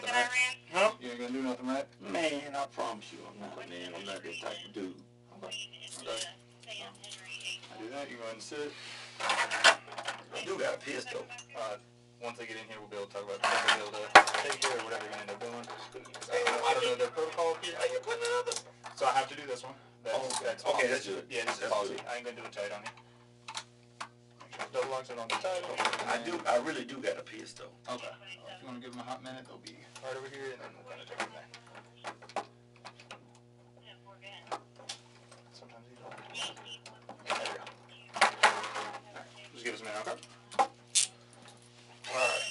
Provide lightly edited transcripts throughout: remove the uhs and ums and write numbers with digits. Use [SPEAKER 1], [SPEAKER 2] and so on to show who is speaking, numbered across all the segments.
[SPEAKER 1] nothing, right?
[SPEAKER 2] Huh?
[SPEAKER 1] You ain't gonna do nothing, right?
[SPEAKER 2] Man, I promise you, I'm not, man. I'm not that type of dude.
[SPEAKER 1] Okay. I do that. You go ahead and sit.
[SPEAKER 2] I do got a pistol.
[SPEAKER 1] Once they get in here, we'll be able to talk about it. They'll be able to take care of whatever you're gonna end up doing. I don't know their protocol here.
[SPEAKER 2] Are you putting another?
[SPEAKER 1] So I have to do this one. That's
[SPEAKER 2] okay, that's good.
[SPEAKER 1] Yeah, this is policy. I ain't gonna do it tight on you. Make sure double locks it on the tight.
[SPEAKER 2] I really do got a pistol.
[SPEAKER 1] Okay. If you want to give them a hot minute, they'll be right over here, and then we'll kind of take it back. Sometimes you don't. There we go. Alright. Just give us a minute, okay? Alright.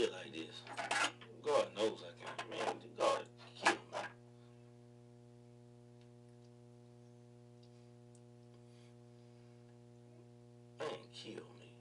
[SPEAKER 2] it like this. God knows I can't. Man, God kill me. Man, kill me.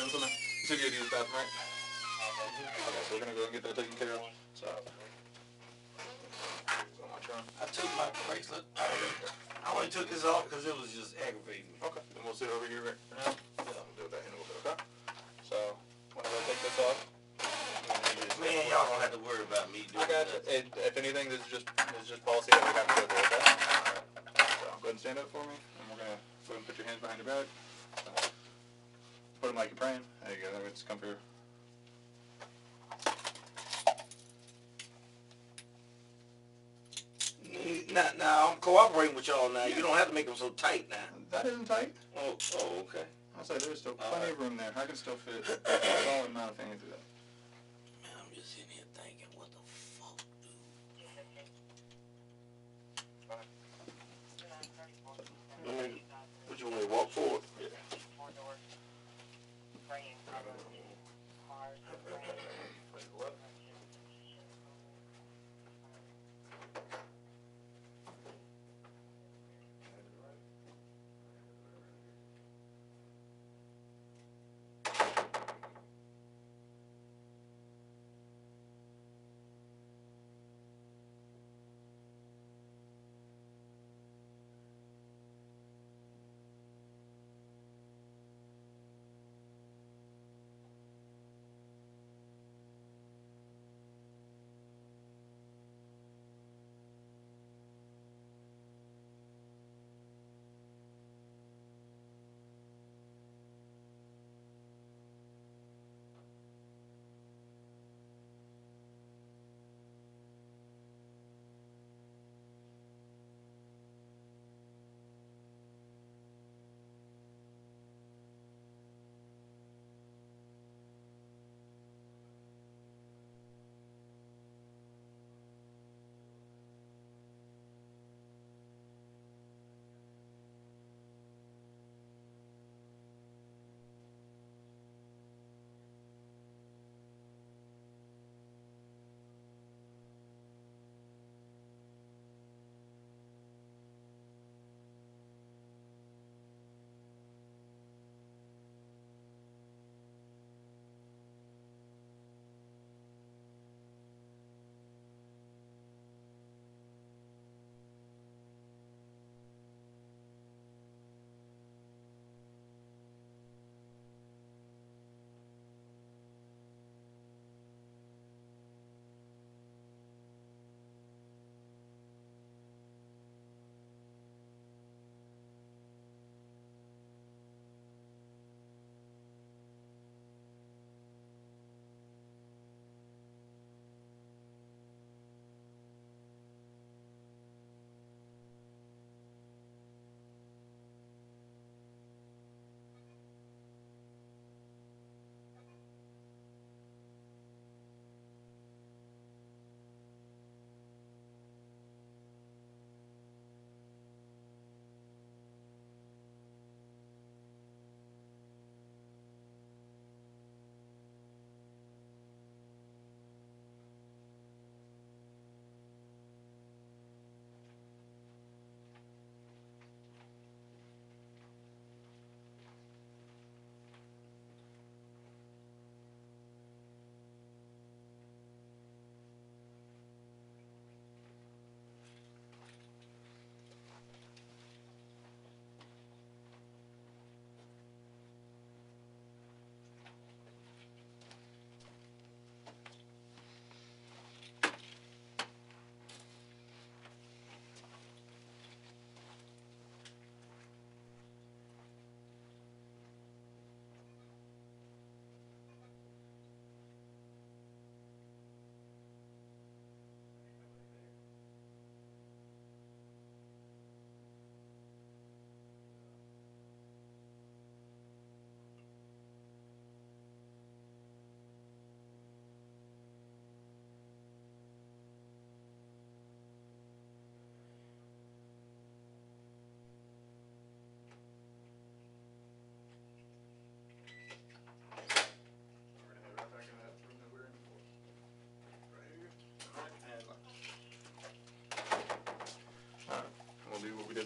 [SPEAKER 1] doing something? You said you had to use the bathroom, right? Okay, so we're gonna go and get that taken care of. So,
[SPEAKER 2] I took my bracelet. I only took this off because it was just aggravating me.
[SPEAKER 1] okay, then we'll sit over here right now. Yeah, we'll deal with that in a little bit, okay? So, whenever I take this off,
[SPEAKER 2] Man, y'all don't have to worry about me doing
[SPEAKER 1] I got
[SPEAKER 2] that.
[SPEAKER 1] you. If anything, this is just policy that we have to go through, okay? Alright. So, go ahead and stand up for me, and we're gonna go ahead and put your hands behind your back. Put them like you're praying. There you go, that way it's come through.
[SPEAKER 2] Now, I'm cooperating with y'all now. You don't have to make them so tight now.
[SPEAKER 1] That isn't tight.
[SPEAKER 2] Oh, okay.
[SPEAKER 1] I'll say there's still plenty of room there. I can still fit a solid amount of things into that.
[SPEAKER 2] Man, I'm just sitting here thinking, what the fuck, dude? What you want me to walk forward?
[SPEAKER 1] Yeah.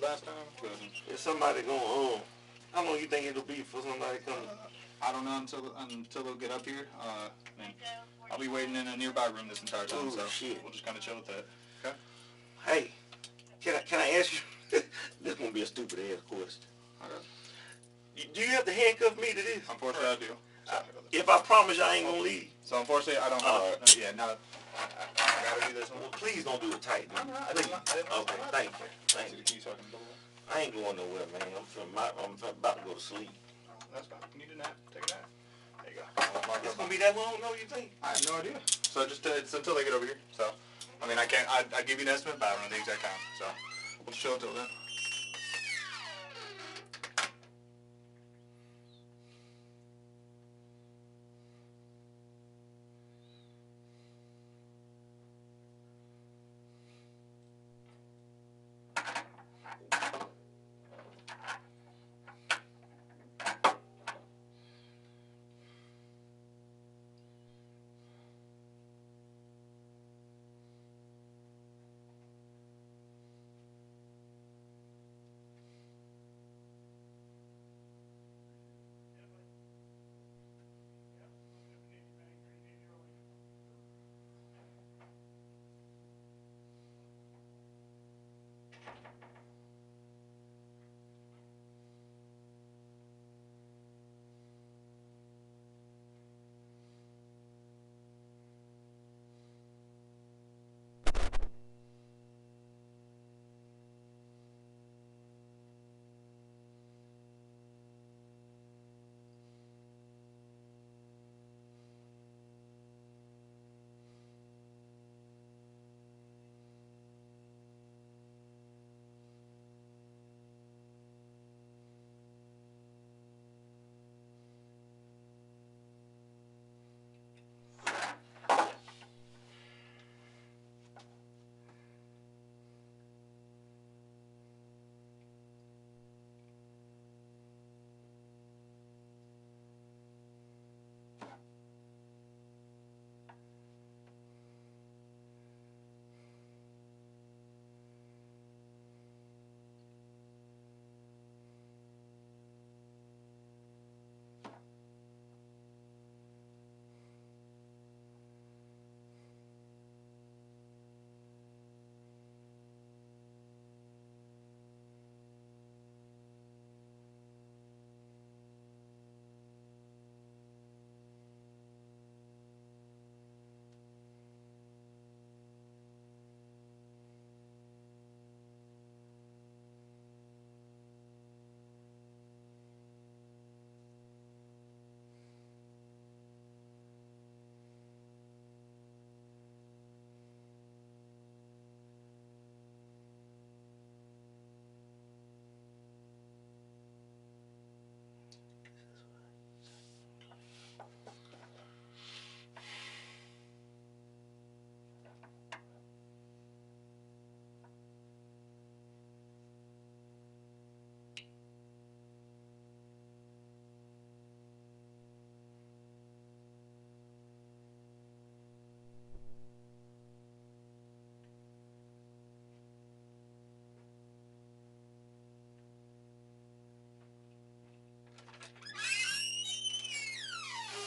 [SPEAKER 1] Last time?
[SPEAKER 2] Is somebody gonna, how long you think it'll be for somebody to come?
[SPEAKER 1] I don't know until they'll get up here. And I'll be waiting in a nearby room this entire time, so
[SPEAKER 2] shit.
[SPEAKER 1] we'll just kind of chill with that. Okay?
[SPEAKER 2] Hey, can I ask you? This won't be a stupid ass question.
[SPEAKER 1] Okay.
[SPEAKER 2] Do you have to handcuff me to this?
[SPEAKER 1] Unfortunately, I do.
[SPEAKER 2] If I promise you I ain't gonna leave.
[SPEAKER 1] So unfortunately, I don't. Yeah, no. I gotta do this one.
[SPEAKER 2] Well, please don't do it tight, dude.
[SPEAKER 1] I'm not.
[SPEAKER 2] Please. Okay, thank you.
[SPEAKER 1] Thank you. The key so I can double it.
[SPEAKER 2] I ain't going nowhere, man. I'm about to go to sleep.
[SPEAKER 1] That's fine. You need a nap? Take a nap. There you go.
[SPEAKER 2] It's gonna be that long, though, you think?
[SPEAKER 1] I have no idea. So just it's until they get over here. So, I mean, I can't. I give you an estimate, but I don't know the exact time. So we'll just chill until then.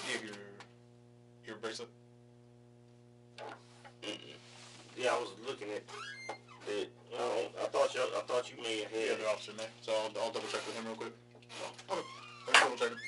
[SPEAKER 1] You have your bracelet.
[SPEAKER 2] Yeah, I was looking at it. I thought you may have had.
[SPEAKER 1] The other officer may. So I'll double check with him real quick. Okay. Let's double check it.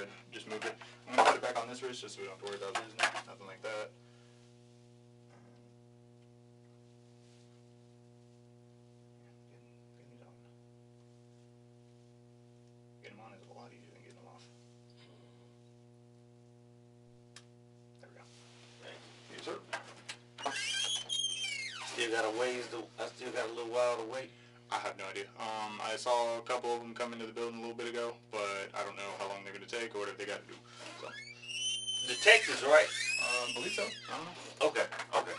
[SPEAKER 1] to just move it. I'm going to put it back on this wrist just so we don't have to worry about losing it. Nothing like that. Getting them on is a lot easier than getting them off. There we go. Yes, sir.
[SPEAKER 2] Still got a ways to, I still got a little while to wait.
[SPEAKER 1] I have no idea. I saw a couple of them come into the building a little bit ago, but I don't know how long they're going to take or whatever they got to do. So,
[SPEAKER 2] The text is right.
[SPEAKER 1] I believe so. I don't know.
[SPEAKER 2] Okay, okay.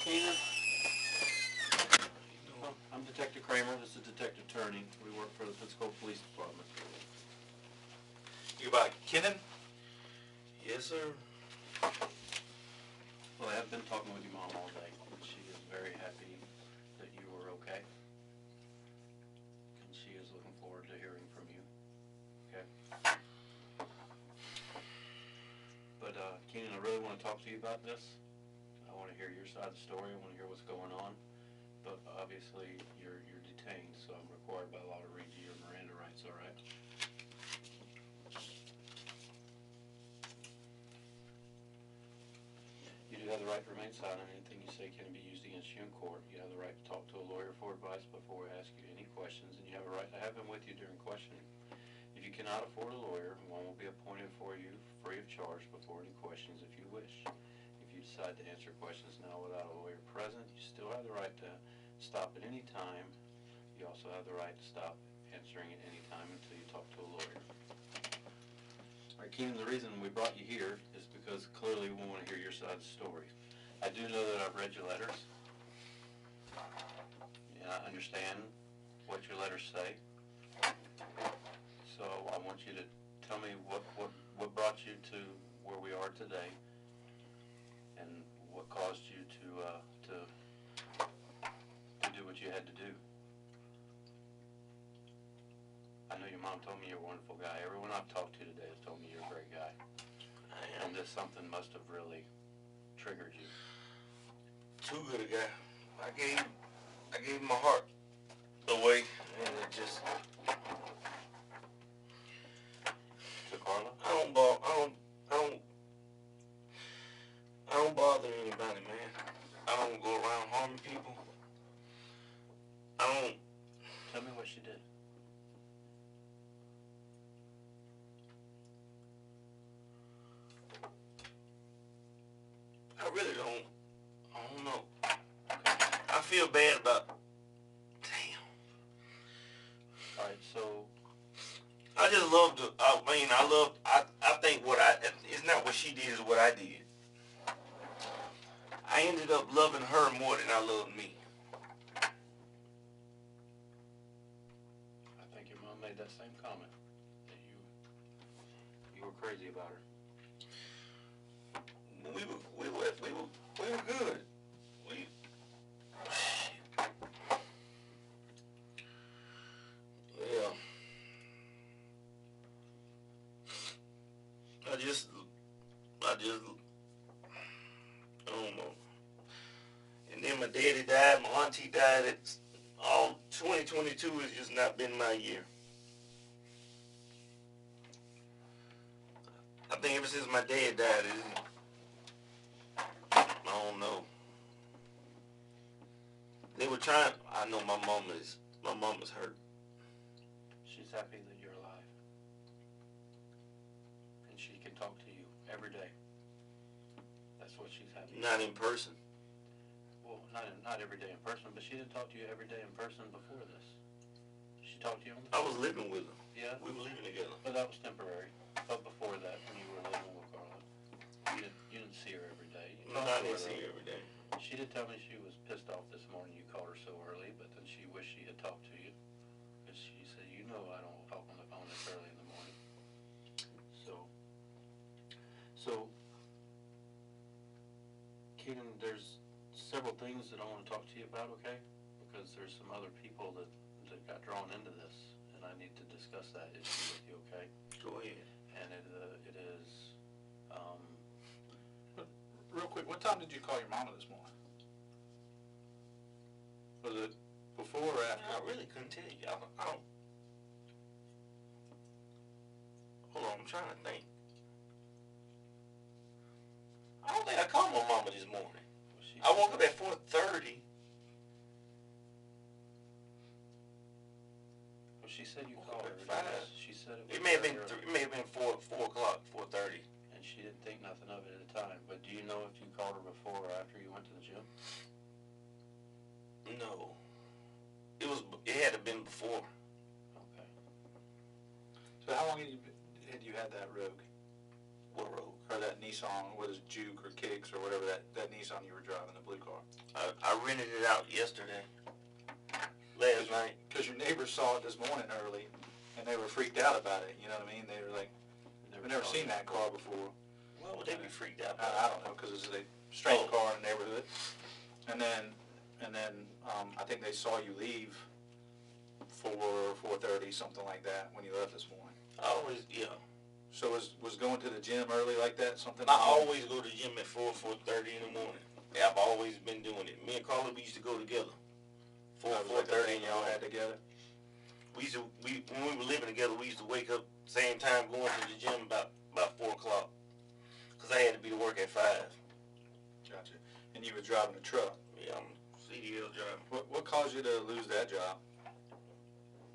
[SPEAKER 3] Kennon? Well, I'm Detective Kramer. This is Detective Turney. We work for the Pensacola Police Department.
[SPEAKER 2] You about Kennon? Yes, sir.
[SPEAKER 3] Well, I have been talking with your mom all day, and she is very happy that you were okay. And she is looking forward to hearing from you. Okay? But, Kennon, I really want to talk to you about this. I want to hear your side of the story. I want to hear what's going on. But obviously, you're detained, so I'm required by law to read you your Miranda rights, all right? You do have the right to remain silent. Anything you say can be used against you in court. You have the right to talk to a lawyer for advice before we ask you any questions, and you have a right to have him with you during questioning. If you cannot afford a lawyer, one will be appointed for you free of charge before any questions if you wish. If you decide to answer questions now without a lawyer present, you still have the right to stop at any time. You also have the right to stop answering at any time until you talk to a lawyer. All right, Kennon, the reason we brought you here is because clearly we want to hear your side of the story. I do know that I've read your letters, and I understand what your letters say. So I want you to tell me what brought you to where we are today, and what caused you to do what you had to do. I know your mom told me you're a wonderful guy. Everyone I've talked to today has told me you're a great guy.
[SPEAKER 2] I am.
[SPEAKER 3] And this something must have really triggered you.
[SPEAKER 2] Too good a guy. I gave my heart away, and it just.
[SPEAKER 3] To Carla?
[SPEAKER 2] I don't bother anybody, man. I don't go around harming people. I don't.
[SPEAKER 3] Tell me what she did.
[SPEAKER 2] I really don't. I don't know. I feel bad about. Damn.
[SPEAKER 3] All right, so
[SPEAKER 2] I just love to. I think it's not what she did, it's what I did. I ended up loving her more than I loved me.
[SPEAKER 3] I think your mom made that same comment, that you were crazy about her.
[SPEAKER 2] We were good. Yeah. I don't know. And then my daddy died, my auntie died. It's all 2022 has just not been my year. I think ever since my dad died, I don't know. They were trying. I know my mama's hurt.
[SPEAKER 3] She's happy that you're alive. And she can talk to you every day. That's what she's happy about.
[SPEAKER 2] Not in person.
[SPEAKER 3] Well, not every day in person, but she didn't talk to you every day in person before this. She talked to you on the phone?
[SPEAKER 2] I was living with her.
[SPEAKER 3] Yeah?
[SPEAKER 2] We were living together.
[SPEAKER 3] But that was temporary. But before that, when you were living with Carla, you didn't see her every day.
[SPEAKER 2] No, I didn't see her every day.
[SPEAKER 3] She did tell me she was pissed off this morning you called her so early, but then she wished she had talked to you. Because she said, you know I don't talk on the phone this early in the morning. So, Kennon, there's several things that I want to talk to you about, okay? Because there's some other people that got drawn into this, and I need to discuss that issue with you, okay?
[SPEAKER 2] Go ahead.
[SPEAKER 3] And it is,
[SPEAKER 1] Real quick, what time did you call your mama this morning? Was it before or after?
[SPEAKER 2] I really couldn't tell you. I don't. Hold on, I'm trying to think. I don't think I called my mama this morning. I woke up at 4:30.
[SPEAKER 3] Well, she said you called her.
[SPEAKER 2] At 5.
[SPEAKER 3] She said it was.
[SPEAKER 2] It may have been
[SPEAKER 3] early.
[SPEAKER 2] it may have been 4 o'clock, 4:30.
[SPEAKER 3] And she didn't think nothing of it at the time. But do you know if you called her before or after you went to the gym?
[SPEAKER 2] No. It had to have been before.
[SPEAKER 3] Okay.
[SPEAKER 1] So how long had you had that rogue?
[SPEAKER 2] What road?
[SPEAKER 1] Or that Nissan, what is it, Juke or Kicks or whatever, that Nissan you were driving, the blue car?
[SPEAKER 2] I rented it out yesterday, last night.
[SPEAKER 1] Because your neighbors saw it this morning early, and they were freaked out about it, you know what I mean? They were like, I've never seen that car before.
[SPEAKER 2] Why would they be freaked out?
[SPEAKER 1] I don't know, because it's a strange car in the neighborhood. And then I think they saw you leave 4:30, something like that, when you left this morning.
[SPEAKER 2] Yeah.
[SPEAKER 1] So was going to the gym early like that something?
[SPEAKER 2] I always go to the gym at 4:30 in the morning. I've always been doing it. Me and Carla, we used to go together. 4:30 in
[SPEAKER 1] y'all had together?
[SPEAKER 2] When we were living together, we used to wake up same time going to the gym about 4 o'clock. Because I had to be to work at 5.
[SPEAKER 1] Gotcha. And you were driving a truck?
[SPEAKER 2] Yeah, I'm CDL driver.
[SPEAKER 1] What caused you to lose that job?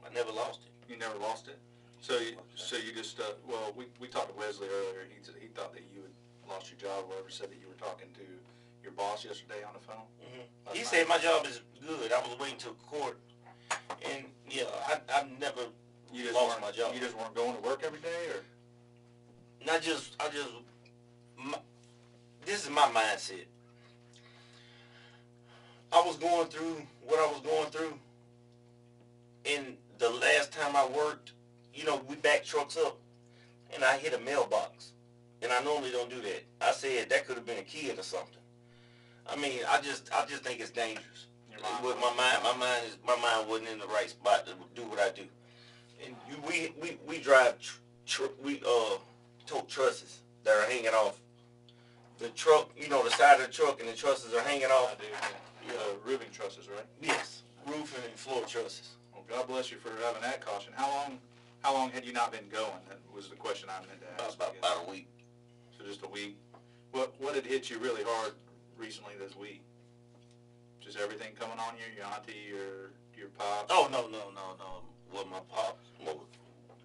[SPEAKER 2] I never lost it.
[SPEAKER 1] You never lost it? So you just, well, we talked to Wesley earlier. He thought that you had lost your job or whatever, said that you were talking to your boss yesterday on the phone.
[SPEAKER 2] Mm-hmm. He said my job is good. I was waiting till court. And, yeah, I've never lost my job.
[SPEAKER 1] You just weren't going to work every day, or?
[SPEAKER 2] This is my mindset. I was going through what I was going through, and the last time I worked, we back trucks up, and I hit a mailbox, and I normally don't do that. I said that could have been a kid or something. I mean, I just think it's dangerous. With my mind wasn't in the right spot to do what I do. And we drive, we tote trusses that are hanging off. The truck, the side of the truck and the trusses are hanging off.
[SPEAKER 1] I do, yeah. Roofing trusses, right?
[SPEAKER 2] Yes, roofing and floor trusses.
[SPEAKER 1] Well, God bless you for having that caution. How long had you not been going? That was the question I meant to ask.
[SPEAKER 2] About a week.
[SPEAKER 1] So just a week. What had hit you really hard recently this week? Just everything coming on you? Your auntie, your pops?
[SPEAKER 2] Oh, no. Well, my pops,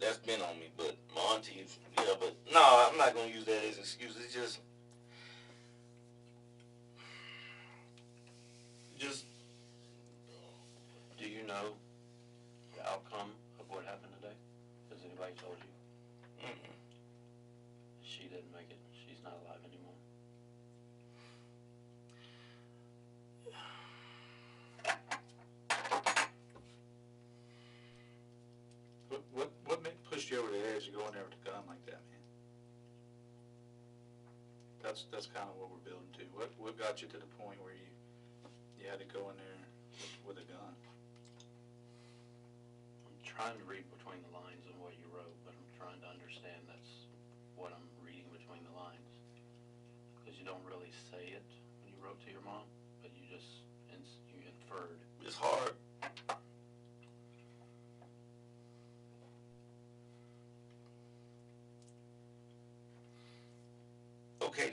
[SPEAKER 2] that's been on me, but my auntie, yeah, but no, I'm not going to use that as an excuse. It's just
[SPEAKER 3] Do you know the outcome of what happened today? Has anybody told you?
[SPEAKER 2] Mm-mm.
[SPEAKER 3] She didn't make it. She's not alive anymore.
[SPEAKER 1] What pushed you over the edge to go in there with a gun like that, man? That's kind of what we're building to. What got you to the point where you had to go in there with a gun?
[SPEAKER 3] I'm trying to read between the lines of what you wrote, but I'm trying to understand that's what I'm reading between the lines. Because you don't really say it when you wrote to your mom, but you inferred.
[SPEAKER 2] It's hard. Okay,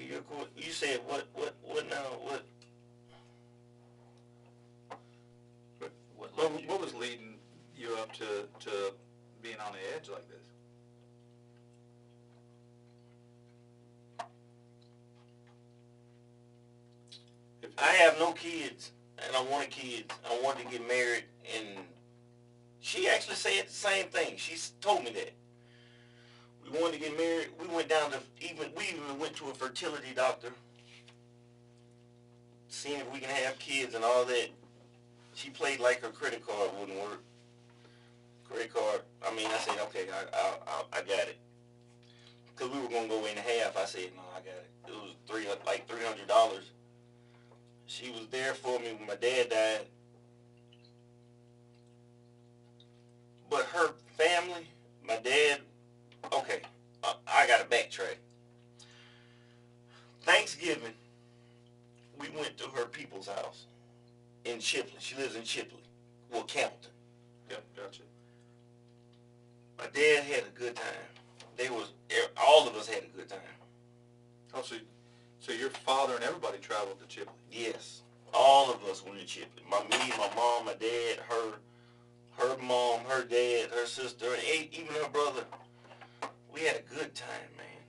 [SPEAKER 2] you said what now?
[SPEAKER 1] What was leading you up to being on the edge like this?
[SPEAKER 2] I have no kids, and I wanted kids. I wanted to get married, and she actually said the same thing. She told me that. We wanted to get married. We went down to we even went to a fertility doctor, seeing if we can have kids and all that. She played like her credit card wouldn't work. Credit card. I said, okay, I got it. Because we were gonna go in half. I said, no, I got it. It was $300. She was there for me when my dad died. But her family, my dad. Okay, I got to backtrack. Thanksgiving, we went to her people's house in Chipley. She lives in Chipley, Campbellton.
[SPEAKER 1] Yep, gotcha.
[SPEAKER 2] My dad had a good time. All of us had a good time.
[SPEAKER 1] Oh, so your father and everybody traveled to Chipley?
[SPEAKER 2] Yes, all of us went to Chipley. Me, my mom, my dad, her mom, her dad, her sister, and even her brother. We had a good time, man.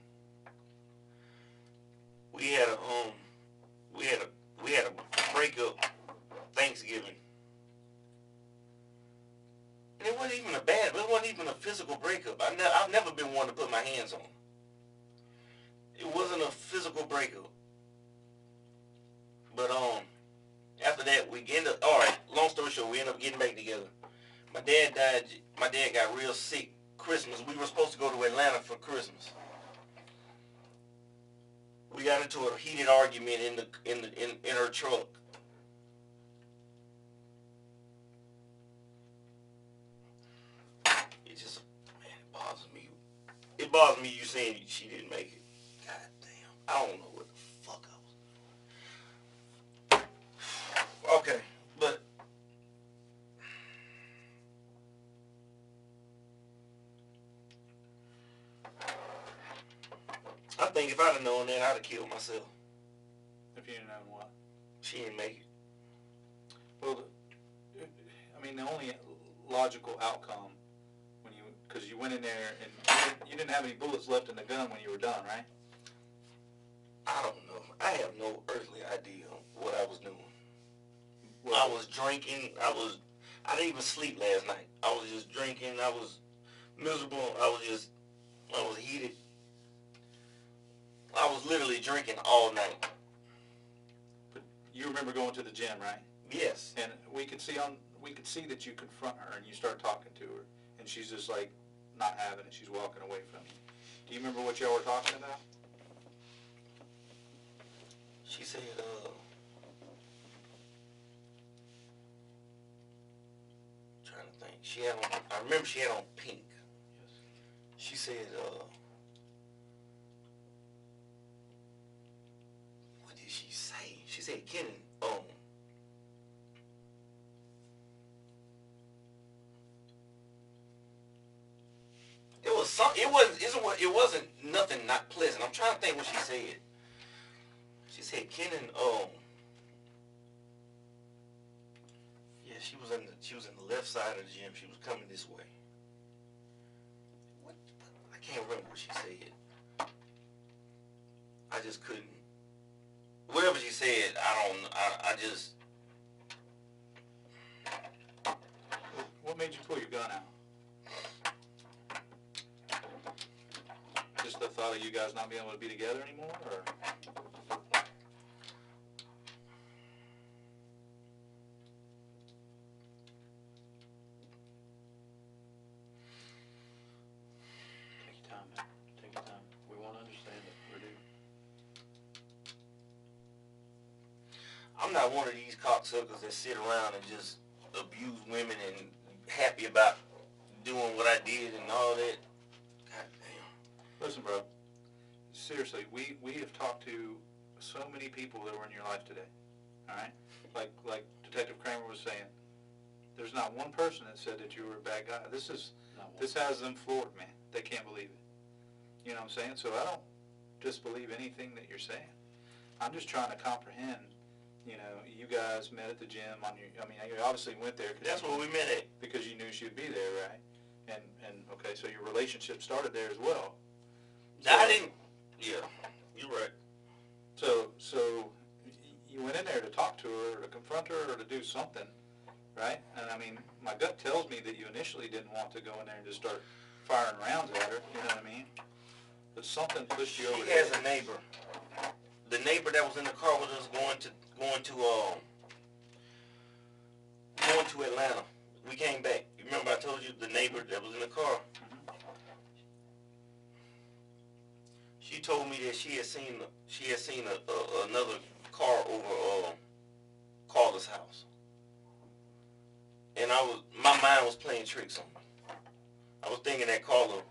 [SPEAKER 2] We had a breakup Thanksgiving. And it wasn't even a physical breakup. I've never been one to put my hands on. It wasn't a breakup. But after that we ended up, all right, long story short, we ended up getting back together. My dad died. My dad got real sick Christmas. We were supposed to go to Atlanta for Christmas. We got into a heated argument in her truck. It just, man, it bothers me. It bothers me you saying she didn't make it. God damn, I don't know what the fuck I was. Okay, but I think if I'd have known that, I'd have killed myself.
[SPEAKER 1] If you didn't know what?
[SPEAKER 2] She didn't make it.
[SPEAKER 1] Well, I mean, the only logical outcome when you, because you went in there and you didn't have any bullets left in the gun when you were done, right?
[SPEAKER 2] I don't know. I have no earthly idea what I was doing.
[SPEAKER 1] Well,
[SPEAKER 2] I was drinking. I didn't even sleep last night. I was just drinking. I was miserable. I was heated. I was literally drinking all night.
[SPEAKER 1] But you remember going to the gym, right?
[SPEAKER 2] Yes.
[SPEAKER 1] And we could see that you confront her and you start talking to her, and she's just like not having it. She's walking away from you. Do you remember what y'all were talking about?
[SPEAKER 2] She said, trying to think. She had on, I remember she had on pink.
[SPEAKER 1] Yes.
[SPEAKER 2] She said, what did she say? She said, Kennon, it was some, it wasn't nothing not pleasant. I'm trying to think what she said. She said, Kennon, yeah, she was in the left side of the gym. She was coming this way. What? I can't remember what she said. I just couldn't. Whatever she said, I just.
[SPEAKER 1] What made you pull your gun out? Just the thought of you guys not being able to be together anymore, or?
[SPEAKER 2] I'm not one of these cocksuckers that sit around and just abuse women and happy about doing what I did and all that. God damn.
[SPEAKER 1] Listen, bro. Seriously, we have talked to so many people that were in your life today. All right? Like Detective Kramer was saying, there's not one person that said that you were a bad guy. This has them floored, man. They can't believe it. You know what I'm saying? So I don't disbelieve anything that you're saying. I'm just trying to comprehend. You know, you guys met at the gym on your, I mean, you obviously went there.
[SPEAKER 2] That's where we met at.
[SPEAKER 1] Because you knew she would be there, right? And okay, so your relationship started there as well. So,
[SPEAKER 2] I didn't, yeah, you're right.
[SPEAKER 1] So you went in there to talk to her, or to confront her, or to do something, right? And I mean, my gut tells me that you initially didn't want to go in there and just start firing rounds at her, you know what I mean? But something pushed you over there.
[SPEAKER 2] She has a neighbor. The neighbor that was in the car with us going to Atlanta. We came back. You remember I told you the neighbor that was in the car?
[SPEAKER 1] Mm-hmm.
[SPEAKER 2] She told me that she had seen another car over Carla's house, and my mind was playing tricks on me. I was thinking that Carla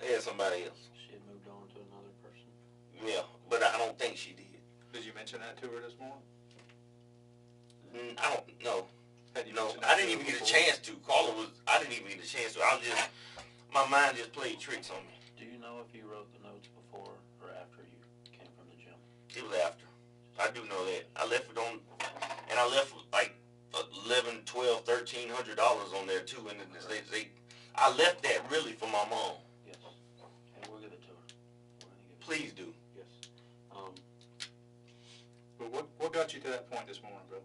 [SPEAKER 2] had somebody else.
[SPEAKER 3] She had moved on to another person.
[SPEAKER 2] Yeah, but I don't think she did.
[SPEAKER 1] Did you mention that to her this morning?
[SPEAKER 2] I don't know.
[SPEAKER 1] No,
[SPEAKER 2] I didn't even get a chance to. I didn't even get a chance to. My mind just played tricks on me.
[SPEAKER 3] Do you know if you wrote the notes before or after you came from the gym?
[SPEAKER 2] It was after. I do know that. I left it on, and I left like $1,100, $1,200, $1,300 on there too. And I left that really for my mom.
[SPEAKER 3] Yes. And we'll give it to her. We're gonna give it
[SPEAKER 2] Please do.
[SPEAKER 3] Yes.
[SPEAKER 1] But what got you to that point this morning, bro?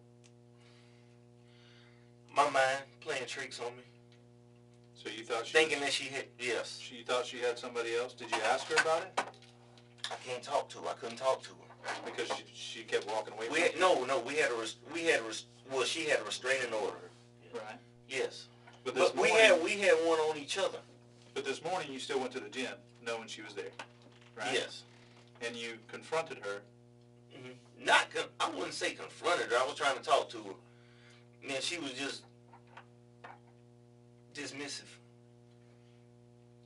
[SPEAKER 2] My mind playing tricks on me.
[SPEAKER 1] So you thought
[SPEAKER 2] thinking that she had, yes.
[SPEAKER 1] You thought she had somebody else? Did you ask her about it?
[SPEAKER 2] I can't talk to her. I couldn't talk to her.
[SPEAKER 1] Because she kept walking away from
[SPEAKER 2] We
[SPEAKER 1] you?
[SPEAKER 2] had, no, well, she had a restraining order.
[SPEAKER 1] Right.
[SPEAKER 2] Yes.
[SPEAKER 1] But this
[SPEAKER 2] But
[SPEAKER 1] morning,
[SPEAKER 2] we had one on each other.
[SPEAKER 1] but this morning you still went to the gym knowing she was there, right?
[SPEAKER 2] Yes.
[SPEAKER 1] And you confronted her.
[SPEAKER 2] I wouldn't say confronted her. I was trying to talk to her. Man, she was just dismissive.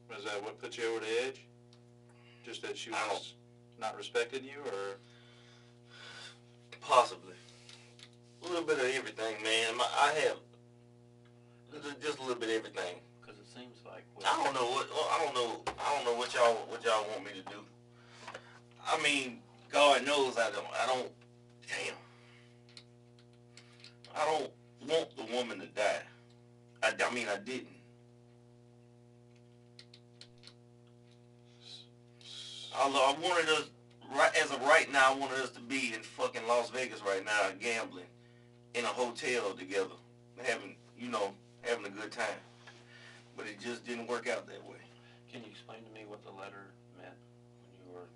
[SPEAKER 1] Was that what put you over the edge? Just that she was not respecting you, or?
[SPEAKER 2] Possibly. A little bit of everything, man. I have just a little bit of everything.
[SPEAKER 3] Because it seems like...
[SPEAKER 2] I don't know what y'all want me to do. I mean, God knows I don't want the woman to die. I didn't. I wanted us, as of right now, I wanted us to be in fucking Las Vegas right now, gambling in a hotel together, having a good time. But it just didn't work out that way.
[SPEAKER 3] Can you explain to me what the letter meant when you were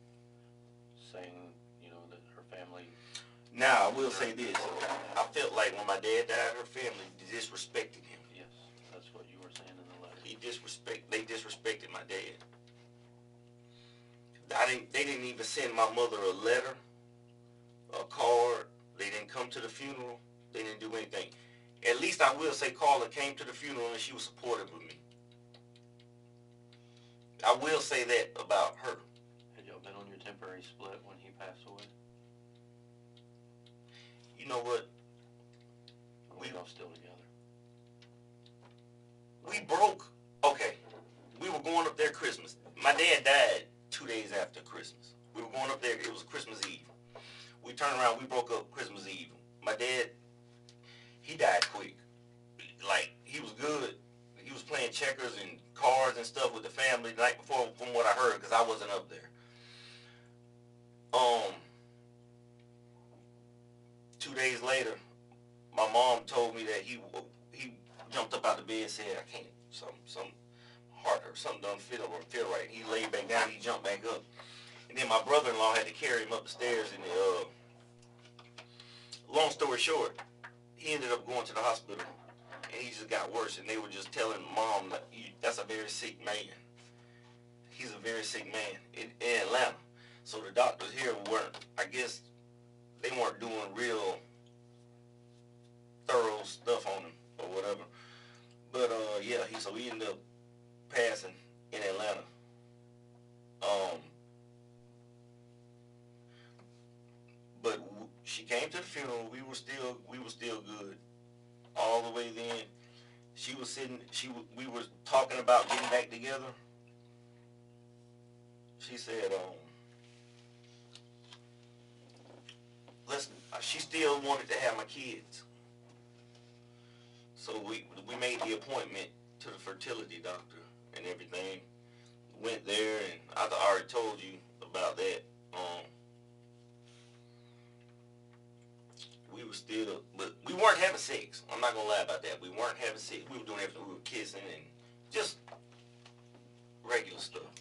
[SPEAKER 3] saying, that her family...
[SPEAKER 2] Now, I will say this. I felt like when my dad died, her family disrespected him.
[SPEAKER 3] Yes, that's what you were saying in the letter.
[SPEAKER 2] They disrespected my dad. They didn't even send my mother a letter, a card. They didn't come to the funeral. They didn't do anything. At least I will say Carla came to the funeral and she was supportive of me. I will say that about her.
[SPEAKER 3] Had y'all been on your temporary split when he passed away?
[SPEAKER 2] You know what?
[SPEAKER 3] Or were y'all still together?
[SPEAKER 2] We broke. Okay. We were going up there Christmas. My dad died 2 days after Christmas. We were going up there. It was Christmas Eve. We turned around. We broke up Christmas Eve. My dad, he died quick. Like, he was good. He was playing checkers and cards and stuff with the family the night before, from what I heard, because I wasn't up there. 2 days later, my mom told me that he jumped up out of bed and said, I can't, some heart or something don't feel right. He laid back down, he jumped back up. And then my brother-in-law had to carry him up the stairs, and long story short, he ended up going to the hospital, and he just got worse, and they were just telling Mom that that's a very sick man. He's a very sick man in Atlanta. So the doctors here they weren't doing real thorough stuff on him or whatever. But so he ended up passing in Atlanta. But she came to the funeral. We were still good all the way then. She was sitting. We were talking about getting back together. She said, she still wanted to have my kids. So we made the appointment to the fertility doctor and everything. Went there, and I already told you about that. We were still, but we weren't having sex. I'm not gonna lie about that. We weren't having sex. We were doing everything. We were kissing and just regular stuff.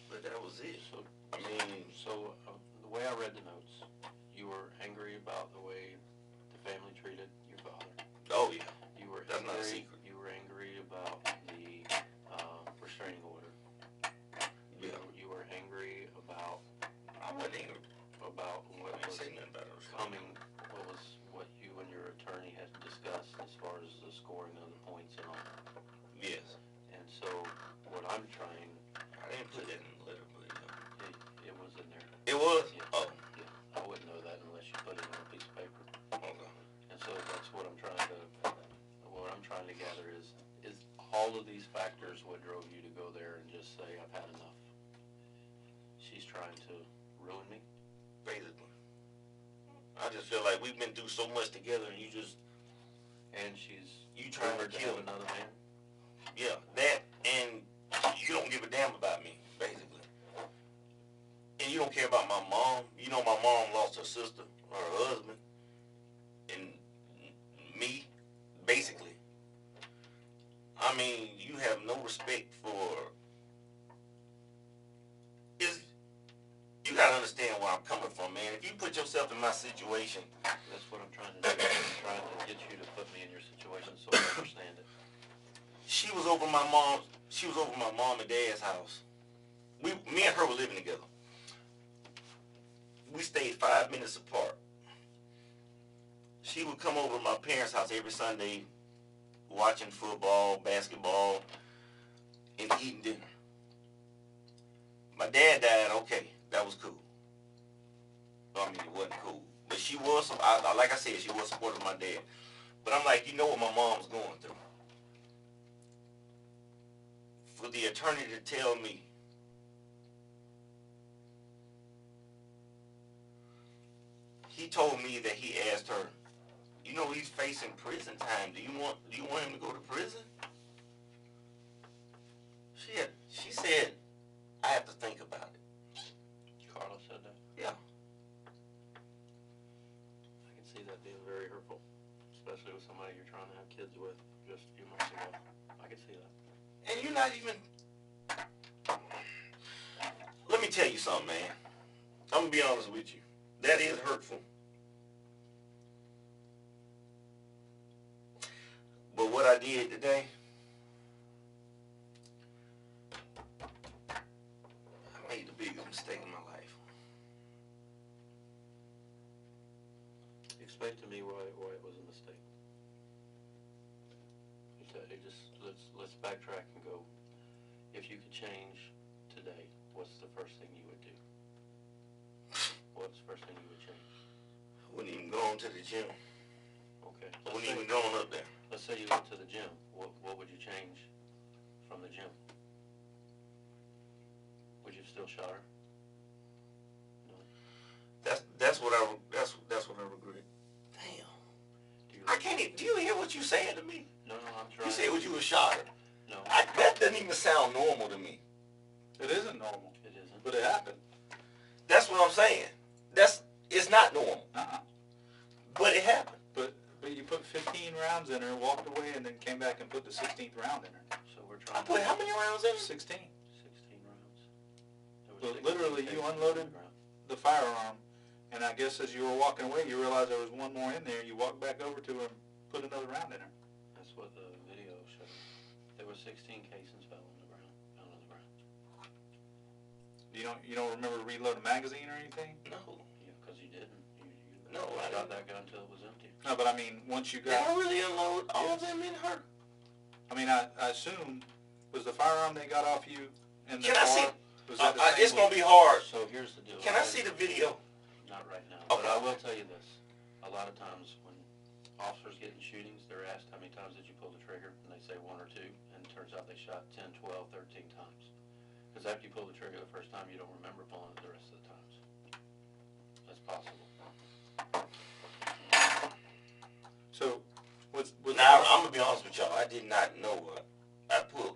[SPEAKER 2] But that was it.
[SPEAKER 3] So the way I read the notes, you were angry about the way the family treated your father.
[SPEAKER 2] Oh yeah.
[SPEAKER 3] You were
[SPEAKER 2] That's
[SPEAKER 3] angry,
[SPEAKER 2] not a secret.
[SPEAKER 3] You were angry about the restraining order.
[SPEAKER 2] Yeah.
[SPEAKER 3] You were angry about...
[SPEAKER 2] I wasn't angry.
[SPEAKER 3] About what
[SPEAKER 2] I didn't
[SPEAKER 3] was
[SPEAKER 2] say nothing about it.
[SPEAKER 3] what you and your attorney had discussed as far as the scoring of the points and all.
[SPEAKER 2] Yes.
[SPEAKER 3] And so what I'm trying...
[SPEAKER 2] I didn't put that in the letter, but
[SPEAKER 3] It was in there.
[SPEAKER 2] It was?
[SPEAKER 3] Yeah.
[SPEAKER 2] Oh.
[SPEAKER 3] Yeah. I wouldn't know that unless you put it on a piece of paper.
[SPEAKER 2] Okay.
[SPEAKER 3] And so that's what I'm trying to gather is all of these factors what drove you to go there and just say, I've had enough? She's trying to ruin me?
[SPEAKER 2] Basically. I just feel like we've been through so much together, and you trying to kill
[SPEAKER 3] another man?
[SPEAKER 2] Yeah, that, and you don't give a damn about me, basically. And you don't care about my mom. You know my mom lost her sister, her husband, and me, basically. I mean, you have no respect for If you put yourself in my situation,
[SPEAKER 3] That's what I'm trying to do. I'm trying to get you to put me in your situation so I understand it.
[SPEAKER 2] she was over my mom and dad's house. Me and her were living together. We stayed 5 minutes apart. She would come over to my parents' house every Sunday, watching football, basketball, and eating dinner. My dad died, okay, that was cool. I mean, it wasn't cool. But she was, like I said, she was supportive of my dad. But I'm like, you know what my mom's going through. For the attorney to tell me, he told me that he asked her, you know he's facing prison time. Do you want him to go to prison? She said, I have to think about it.
[SPEAKER 3] Carla said that?
[SPEAKER 2] Yeah.
[SPEAKER 3] I can see that being very hurtful, especially with somebody you're trying to have kids with just a few months ago. I can see that.
[SPEAKER 2] And you're not even... Let me tell you something, man. I'm going to be honest with you. That is hurtful. But what I did today, I made the biggest mistake in my life.
[SPEAKER 3] Explain to me why it was a mistake. Let's backtrack and go. If you could change today, what's the first thing you would do? What's the first thing you would change?
[SPEAKER 2] I wouldn't even go to the gym.
[SPEAKER 3] Okay.
[SPEAKER 2] I wouldn't even go up there.
[SPEAKER 3] Let's say you went to the gym. What would you change from the gym? Would you still shot her? No.
[SPEAKER 2] That's what I regret. Damn. I can't even, do you hear what you saying to me?
[SPEAKER 3] No, I'm trying.
[SPEAKER 2] You said what you was shot her.
[SPEAKER 3] No.
[SPEAKER 2] That doesn't even sound normal to me.
[SPEAKER 1] It isn't normal.
[SPEAKER 3] It isn't.
[SPEAKER 1] But it happened.
[SPEAKER 2] That's what I'm saying. It's not normal. But it happened.
[SPEAKER 1] But you put 15 rounds in her, walked away, and then came back and put the 16th round in her.
[SPEAKER 3] So we're
[SPEAKER 2] I
[SPEAKER 3] trying
[SPEAKER 2] put how many rounds in?
[SPEAKER 1] 16.
[SPEAKER 3] 16 rounds. There
[SPEAKER 1] But
[SPEAKER 3] 16
[SPEAKER 1] literally, you
[SPEAKER 3] cases
[SPEAKER 1] unloaded
[SPEAKER 3] on the ground.
[SPEAKER 1] the firearm, and I guess as you were walking away, you realized there was one more in there. You walked back over to her and put another round in her.
[SPEAKER 3] That's what the video showed. There were 16 cases found on the ground.
[SPEAKER 1] You don't remember reload a magazine or anything?
[SPEAKER 2] No.
[SPEAKER 3] Yeah, because you didn't.
[SPEAKER 2] No, I
[SPEAKER 3] shot
[SPEAKER 2] didn't.
[SPEAKER 3] that gun until it was empty.
[SPEAKER 1] No, but I mean, once you
[SPEAKER 2] Did
[SPEAKER 1] got...
[SPEAKER 2] I really unload all of them in her?
[SPEAKER 1] I mean, I assume, was the firearm they got off you in the
[SPEAKER 2] Can
[SPEAKER 1] car?
[SPEAKER 2] I see?
[SPEAKER 1] Was that the same
[SPEAKER 2] It's going
[SPEAKER 1] one?
[SPEAKER 2] to be hard.
[SPEAKER 3] So here's the deal.
[SPEAKER 2] Can I see the video?
[SPEAKER 3] Not right now.
[SPEAKER 2] Okay.
[SPEAKER 3] But I will tell you this. A lot of times when officers get in shootings, they're asked how many times did you pull the trigger, and they say 1 or 2, and it turns out they shot 10, 12, 13 times. Because after you pull the trigger the first time, you don't remember pulling it the rest of the times. That's possible.
[SPEAKER 1] So, what's
[SPEAKER 2] Now, I'm going to be honest with y'all. I did not know what I pulled.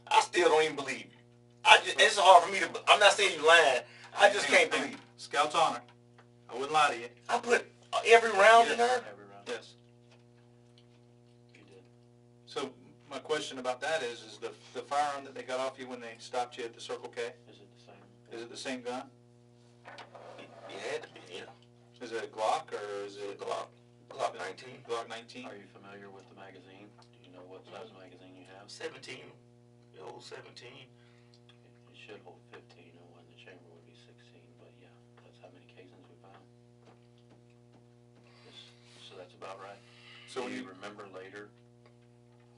[SPEAKER 2] I still don't even believe you. It's hard for me to... I'm not saying you lying. I just can't believe it.
[SPEAKER 1] Scout's honor. I wouldn't lie to you.
[SPEAKER 2] I put every round in her?
[SPEAKER 3] Every round.
[SPEAKER 1] Yes.
[SPEAKER 3] You did.
[SPEAKER 2] So
[SPEAKER 1] My question about that is the firearm that they got off you when they stopped you at the Circle K,
[SPEAKER 3] Is it the same?
[SPEAKER 1] is it the same gun?
[SPEAKER 2] It had to be, yeah.
[SPEAKER 1] Is it a Glock or is it
[SPEAKER 2] Glock 19.
[SPEAKER 1] Glock 19?
[SPEAKER 3] Are you familiar with the magazine? Do you know what size magazine you have?
[SPEAKER 2] 17. The old 17.
[SPEAKER 3] It should hold 15, and when the chamber would be 16, but yeah, that's how many casings we found. So that's about right.
[SPEAKER 1] So
[SPEAKER 3] Do
[SPEAKER 1] when
[SPEAKER 3] you
[SPEAKER 1] you,
[SPEAKER 3] remember later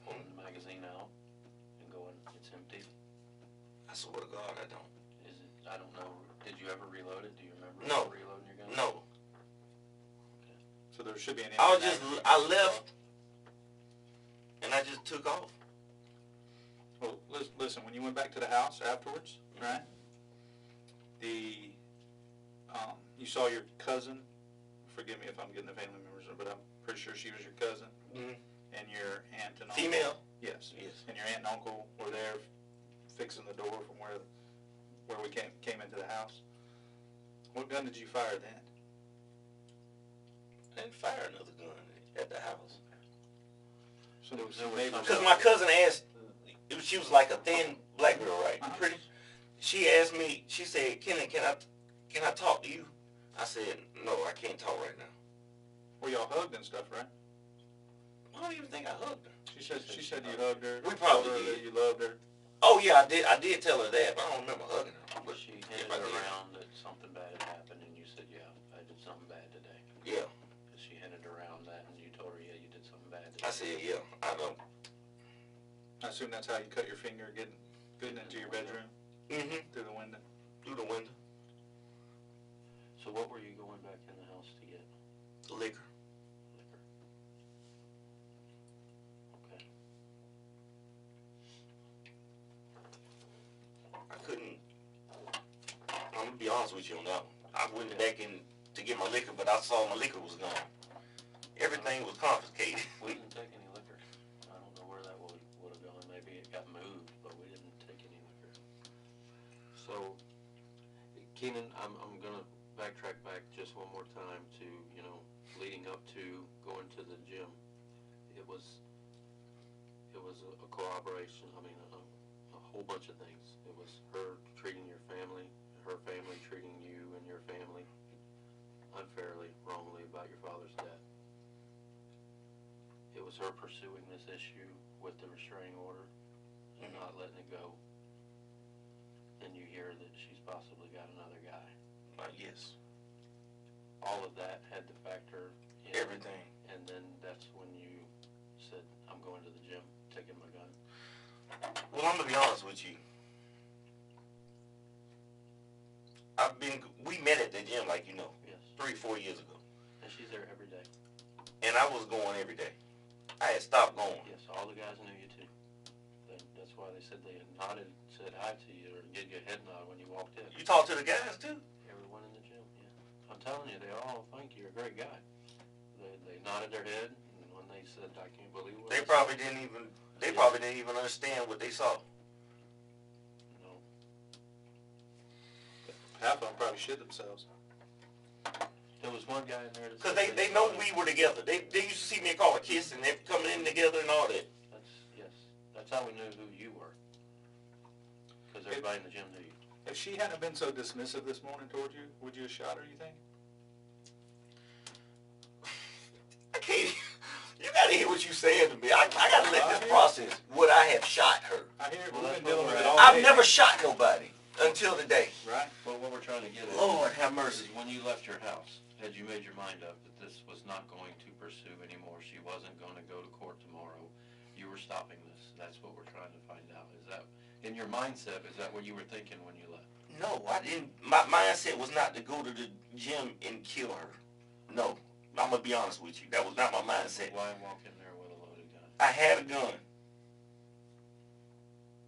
[SPEAKER 3] pulling the magazine out and going, it's empty?
[SPEAKER 2] I swear to God, I don't.
[SPEAKER 3] Is it, I don't know, did you ever reload it? Do you remember
[SPEAKER 2] No.
[SPEAKER 3] ever reloading your gun?
[SPEAKER 2] No.
[SPEAKER 1] so there should be an
[SPEAKER 2] I left, and I just took off.
[SPEAKER 1] Well, listen, when you went back to the house afterwards, right, you saw your cousin, forgive me if I'm getting the family members, but I'm pretty sure she was your cousin, and your aunt and uncle.
[SPEAKER 2] Female?
[SPEAKER 1] Yes.
[SPEAKER 2] Yes.
[SPEAKER 1] And your aunt and uncle were there fixing the door from where we came into the house. What gun did you fire then?
[SPEAKER 2] I didn't fire another gun at the house.
[SPEAKER 1] So there was
[SPEAKER 3] There
[SPEAKER 1] some
[SPEAKER 3] was
[SPEAKER 1] neighbors.
[SPEAKER 2] Because my cousin asked, she was like a thin black girl, right?
[SPEAKER 1] Uh-huh.
[SPEAKER 2] Pretty. She asked me, she said, Kennon, can I talk to you? I said, no, I can't talk right now.
[SPEAKER 1] Well, y'all hugged and stuff, right?
[SPEAKER 2] I don't even think I hugged her.
[SPEAKER 1] She said you hugged her.
[SPEAKER 2] We probably
[SPEAKER 1] told her
[SPEAKER 2] did.
[SPEAKER 1] that you loved her.
[SPEAKER 2] Oh yeah, I did tell her that, but I don't remember hugging her. But
[SPEAKER 3] She hinted around that something bad had happened, and you said, yeah, I did something bad today.
[SPEAKER 2] Yeah.
[SPEAKER 3] She hinted around that, and you told her, yeah, you did something bad today.
[SPEAKER 2] I said, yeah, I know.
[SPEAKER 1] I assume that's how you cut your finger getting into your bedroom?
[SPEAKER 2] Mm-hmm.
[SPEAKER 1] Through the window?
[SPEAKER 2] Through the window.
[SPEAKER 3] So what were you going back in the house to get?
[SPEAKER 2] Liquor.
[SPEAKER 3] Liquor. Okay.
[SPEAKER 2] I couldn't, I'm going to be honest with you on that one. I went back in to get my liquor, but I saw my liquor was gone. Everything was confiscated.
[SPEAKER 3] We didn't take any liquor. I don't know where that would have gone. Maybe it got moved, but we didn't take any liquor.
[SPEAKER 4] So, Kennon, I'm gonna backtrack back just one more time to, leading up to going to the gym. It was a corroboration, a whole bunch of things. It was her treating your family, her family treating you and your family unfairly, wrongly about your father's death. It was her pursuing this issue with the restraining order and not letting it go. And you hear that she's possibly got another guy.
[SPEAKER 2] Yes.
[SPEAKER 3] All of that had to factor in.
[SPEAKER 2] Everything.
[SPEAKER 3] And then that's when you said, I'm going to the gym, taking my gun.
[SPEAKER 2] Well, I'm going to be honest with you. We met at the gym, like you know,
[SPEAKER 3] Yes.
[SPEAKER 2] 3-4 years ago.
[SPEAKER 3] And she's there every day.
[SPEAKER 2] And I was going every day. I had stopped going.
[SPEAKER 3] Yes, all the guys knew you too. That's why they said they had nodded, said hi to you, or gave you a head nod when you walked in.
[SPEAKER 2] You talked to the guys too?
[SPEAKER 3] Everyone in the gym, yeah. I'm telling you, they all think you're a great guy. They nodded their head, and when they said, I can't believe what
[SPEAKER 2] They
[SPEAKER 3] I
[SPEAKER 2] probably
[SPEAKER 3] saw.
[SPEAKER 2] didn't even understand what they saw.
[SPEAKER 3] No.
[SPEAKER 1] Half of them probably shit themselves.
[SPEAKER 3] There was one guy in there that
[SPEAKER 2] Because
[SPEAKER 3] said
[SPEAKER 2] they know we were together. They used to see me call a kiss and they coming in together and all that.
[SPEAKER 3] That's how we knew who you were. Because everybody in the gym knew you.
[SPEAKER 1] If she hadn't been so dismissive this morning toward you, would you have shot her, you think?
[SPEAKER 2] I can't. You gotta hear what you're saying to me. I gotta let this process. Would I have shot her?
[SPEAKER 1] I hear
[SPEAKER 3] Well,
[SPEAKER 1] we've
[SPEAKER 3] that's
[SPEAKER 1] been dealing
[SPEAKER 3] what
[SPEAKER 1] with it
[SPEAKER 3] we're
[SPEAKER 1] all
[SPEAKER 2] I've
[SPEAKER 1] day.
[SPEAKER 2] never shot nobody until today.
[SPEAKER 1] Right?
[SPEAKER 3] But what we're trying to get at
[SPEAKER 2] Lord have
[SPEAKER 3] is
[SPEAKER 2] mercy.
[SPEAKER 3] when you left your house, had you made your mind up that this was not going to pursue anymore, she wasn't going to go to court tomorrow, you were stopping this. That's what we're trying to find out. Is that, in your mindset, is that what you were thinking when you left?
[SPEAKER 2] No, I didn't. My mindset was not to go to the gym and kill her. No, I'm gonna be honest with you. That was not my mindset.
[SPEAKER 3] Why walk in there with a loaded gun?
[SPEAKER 2] I had a gun.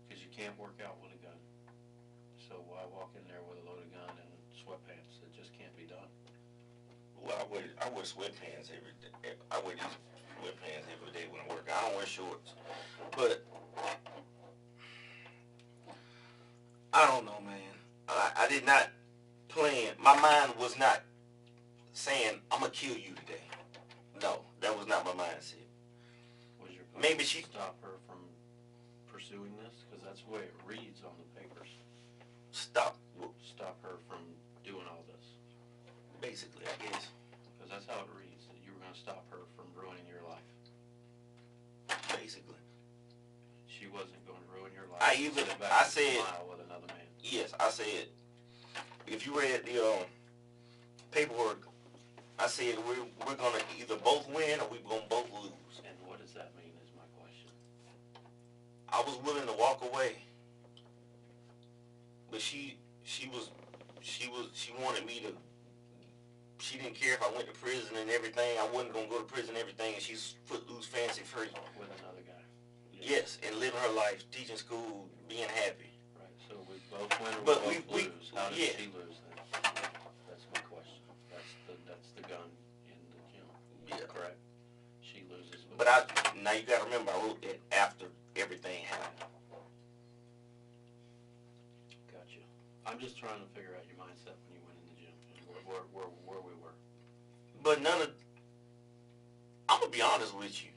[SPEAKER 3] Because you can't work out with a gun. So why walk in there with a loaded gun and sweatpants? It just can't be done.
[SPEAKER 2] Well, I wear sweatpants every day. I wear these sweatpants every day when I work. I don't wear shorts. But I don't know, man. I did not plan. My mind was not saying I'm gonna kill you today. No, that was not my mindset.
[SPEAKER 3] Was your
[SPEAKER 2] Maybe
[SPEAKER 3] plan
[SPEAKER 2] she-
[SPEAKER 3] to stop her from pursuing this? Because that's the way it reads on the papers.
[SPEAKER 2] Stop.
[SPEAKER 3] Stop her from doing all this.
[SPEAKER 2] Basically, I guess.
[SPEAKER 3] Because that's how it reads, that you were going to stop her from ruining your life.
[SPEAKER 2] Basically.
[SPEAKER 3] She wasn't going to ruin your life.
[SPEAKER 2] I even-
[SPEAKER 3] Sit back
[SPEAKER 2] I
[SPEAKER 3] and
[SPEAKER 2] said-
[SPEAKER 3] smile with another man.
[SPEAKER 2] Yes, I said. If you read the paperwork, I said we're gonna either both win or we're gonna both lose.
[SPEAKER 3] And what does that mean is my question.
[SPEAKER 2] I was willing to walk away, but she wanted me to. She didn't care if I went to prison and everything. I wasn't gonna go to prison and everything, and she's footloose, fancy free.
[SPEAKER 3] With another guy.
[SPEAKER 2] Yes, and living her life, teaching school, being happy.
[SPEAKER 3] Right, so we both win or
[SPEAKER 2] But
[SPEAKER 3] we
[SPEAKER 2] we-
[SPEAKER 3] both lose. How does
[SPEAKER 2] yeah.
[SPEAKER 3] she lose then? That's my question. That's the gun in the gym.
[SPEAKER 2] Yeah.
[SPEAKER 3] Correct? She loses. With
[SPEAKER 2] But now you gotta remember, I wrote that after everything happened.
[SPEAKER 3] Gotcha. I'm just trying to figure out your mindset when you went in the gym and where we were.
[SPEAKER 2] But I'm gonna be honest with you.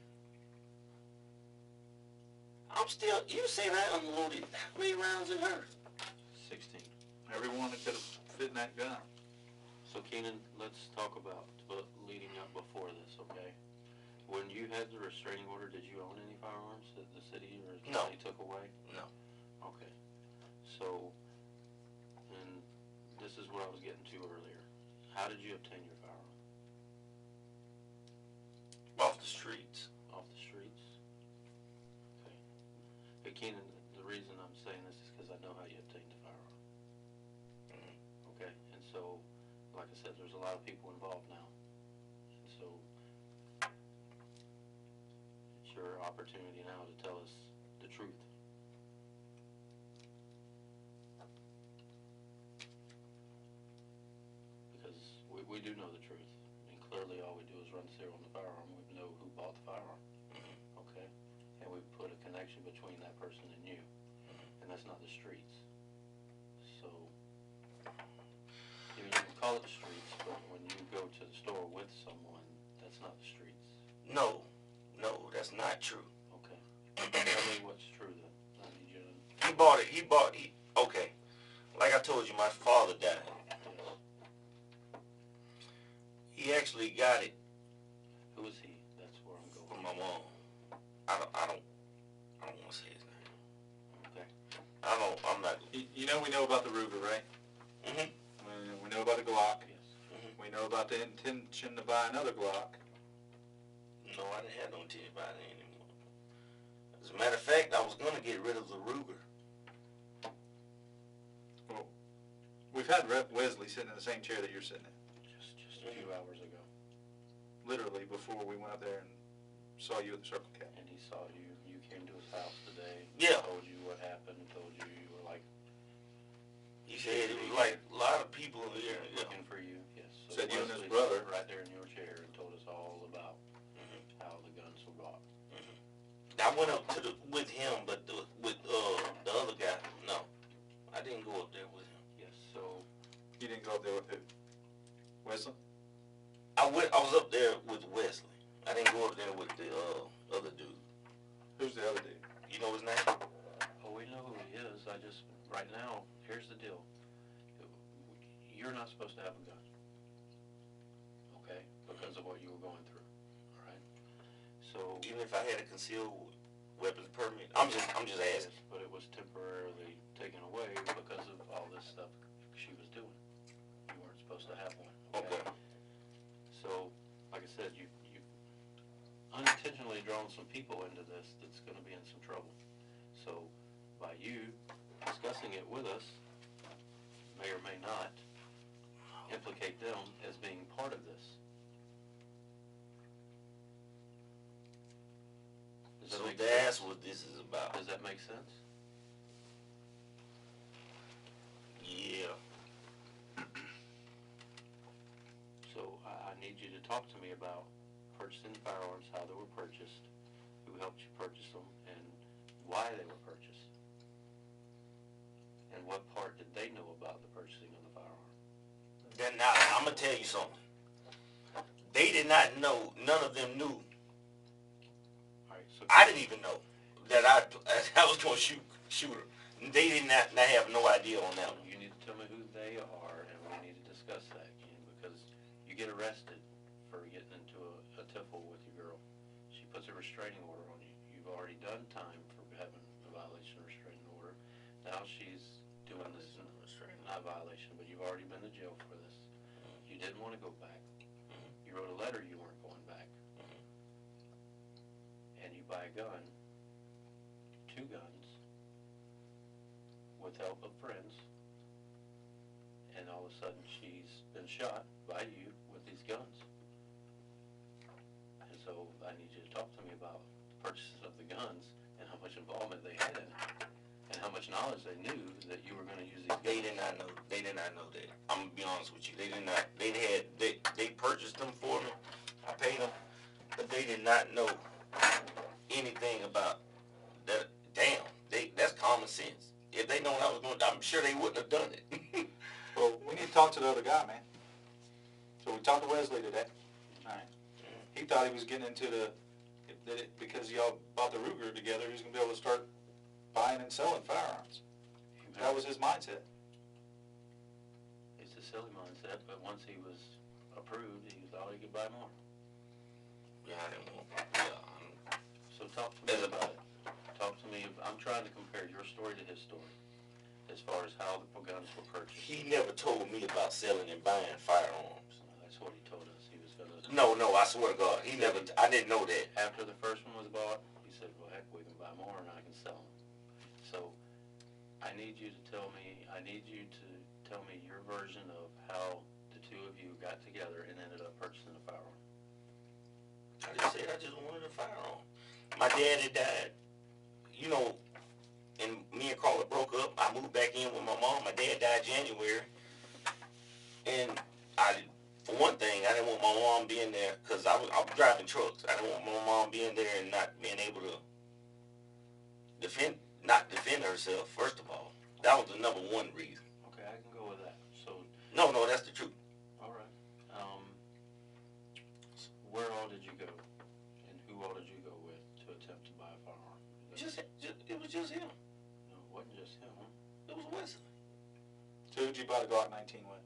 [SPEAKER 2] I'm still, you say that unloaded, how many rounds in her?
[SPEAKER 3] 16.
[SPEAKER 1] Everyone that could have fit in that gun.
[SPEAKER 4] So Kennon, let's talk about leading up before this, okay? When you had the restraining order, did you own any firearms that the city or the
[SPEAKER 2] No.
[SPEAKER 4] county took away?
[SPEAKER 2] No.
[SPEAKER 4] Okay. So, and this is what I was getting to earlier. How did you obtain your firearm?
[SPEAKER 2] Off the streets.
[SPEAKER 4] Off the streets? Okay. Hey, Kennon, the reason I'm saying this is because I know how you obtained the firearm. Okay? And so, like I said, there's a lot of people involved now. And so, it's your opportunity now to tell us the truth. Because we do know the truth. And clearly all we do is run serial on the firearm. We know who bought the firearm. Okay? And we put a connection between that person and you. And that's not the streets. So, you can call it the streets, but when you go to the store with someone, that's not the streets.
[SPEAKER 2] No, that's not true.
[SPEAKER 4] Okay. Tell me what's true then. I need you to...
[SPEAKER 2] Okay. Like I told you, my father died.
[SPEAKER 4] Yes.
[SPEAKER 2] He actually got it
[SPEAKER 4] Who is he? That's where I'm going.
[SPEAKER 2] from my mom. I don't want to say his name.
[SPEAKER 4] Okay.
[SPEAKER 2] I'm not.
[SPEAKER 1] You know we know about the Ruger, right?
[SPEAKER 2] Mm-hmm.
[SPEAKER 1] We know about the Glock.
[SPEAKER 4] Yes.
[SPEAKER 1] We know about the intention to buy another Glock.
[SPEAKER 2] No, I didn't have no intention to buy it anymore. As a matter of fact, I was going to get rid of the Ruger.
[SPEAKER 1] Well, we've had Rep Wesley sitting in the same chair that you're sitting in,
[SPEAKER 4] Just a few hours ago.
[SPEAKER 1] literally before we went up there and saw you at the Circle K.
[SPEAKER 4] And he saw you. You came to his house today.
[SPEAKER 2] Yeah.
[SPEAKER 4] Told you what happened. Told you you were like
[SPEAKER 2] He said it was like a lot of people here. Yeah.
[SPEAKER 4] looking for you. Yes.
[SPEAKER 1] Said you and his
[SPEAKER 4] Wesley
[SPEAKER 1] brother.
[SPEAKER 4] sat right there in your chair and told us all about how the guns were bought.
[SPEAKER 2] I went up with him, but with the other guy, no. I didn't go up there with him.
[SPEAKER 4] Yes. So
[SPEAKER 1] You didn't go up there with who? Wesley?
[SPEAKER 2] I was up there with Wesley. I didn't go up there with the other dude.
[SPEAKER 1] Who's the other dude?
[SPEAKER 2] You know his name?
[SPEAKER 4] we know who he is. I just right now. Here's the deal. You're not supposed to have a gun. Okay, because of what you were going through. All right. So.
[SPEAKER 2] Even if I had a concealed weapons permit, I'm just asking.
[SPEAKER 4] Yes, but it was temporarily taken away because of all this stuff she was doing. You weren't supposed to have one.
[SPEAKER 2] Okay.
[SPEAKER 4] So, like I said, you unintentionally drawn some people into this that's going to be in some trouble. So, by you discussing it with us, may or may not implicate them as being part of this. Does that
[SPEAKER 2] So
[SPEAKER 4] make
[SPEAKER 2] that's
[SPEAKER 4] sense?
[SPEAKER 2] what this is about.
[SPEAKER 4] Does that make sense?
[SPEAKER 2] Yeah.
[SPEAKER 4] So I need you to talk to me about purchasing firearms, how they were purchased, who helped you purchase them, and why they were purchased. And what part did they know about the purchasing of the firearm?
[SPEAKER 2] Then now, I'm going to tell you something. They did not know, none of them knew.
[SPEAKER 4] All right, so
[SPEAKER 2] I didn't even know that I was going to shoot her. They did not have no idea on that one.
[SPEAKER 4] you need to tell me who they are, and we need to discuss that, Ken, because you get arrested for getting into a tiffle with your girl. She puts a restraining order on you. You've already done time for having a violation of restraining order. Now she's doing this, not violation, but you've already been to jail for this. You didn't want to go back. You wrote a letter you weren't going back. And you buy a gun, 2 guns, with help of friends, and all of a sudden she's been shot by you with these guns. And so I need you to talk to me about the purchases of the guns and how much involvement they had in it, and how much knowledge they knew that you were going to use these guns.
[SPEAKER 2] They did not know. They did not know that. I'm gonna be honest with you. They did not. They purchased them for me. I paid them, but they did not know anything about that. Damn, that's common sense. If they known I was going, I'm sure they wouldn't have done it.
[SPEAKER 1] Well, we need to talk to the other guy, man. So we talked to Wesley today. All right. He thought he was getting into because y'all bought the Ruger together, he was going to be able to start buying and selling firearms. That was his mindset.
[SPEAKER 4] It's the
[SPEAKER 3] silly mindset, but once he was approved, he thought he could buy more.
[SPEAKER 2] Yeah, I didn't want, yeah.
[SPEAKER 3] So talk to me about it. Talk to me, I'm trying to compare your story to his story, as far as how the guns were purchased.
[SPEAKER 2] He never told me about selling and buying firearms.
[SPEAKER 3] That's what he told us, he was gonna.
[SPEAKER 2] No, I swear to God, he never, I didn't know that.
[SPEAKER 3] After the first one was bought, he said, well, heck, we can buy more and I can sell them. So, I need you to tell me your version of how the two of you got together and ended up purchasing a firearm.
[SPEAKER 2] I just said I just wanted a firearm. My dad had died, you know, and me and Carla broke up. I moved back in with my mom. My dad died January. And for one thing, I didn't want my mom being there because I was driving trucks. I didn't want my mom being there and not being able to not defend herself, first of all. That was the number one reason.
[SPEAKER 3] Okay, I can go with that. So.
[SPEAKER 2] No, that's the truth.
[SPEAKER 3] All right. Where all did you go? And who all did you go with to attempt to buy a firearm?
[SPEAKER 2] It was just him.
[SPEAKER 3] No, it wasn't just him, huh?
[SPEAKER 2] It was Wesley.
[SPEAKER 1] So who'd you buy the Glock 19 with?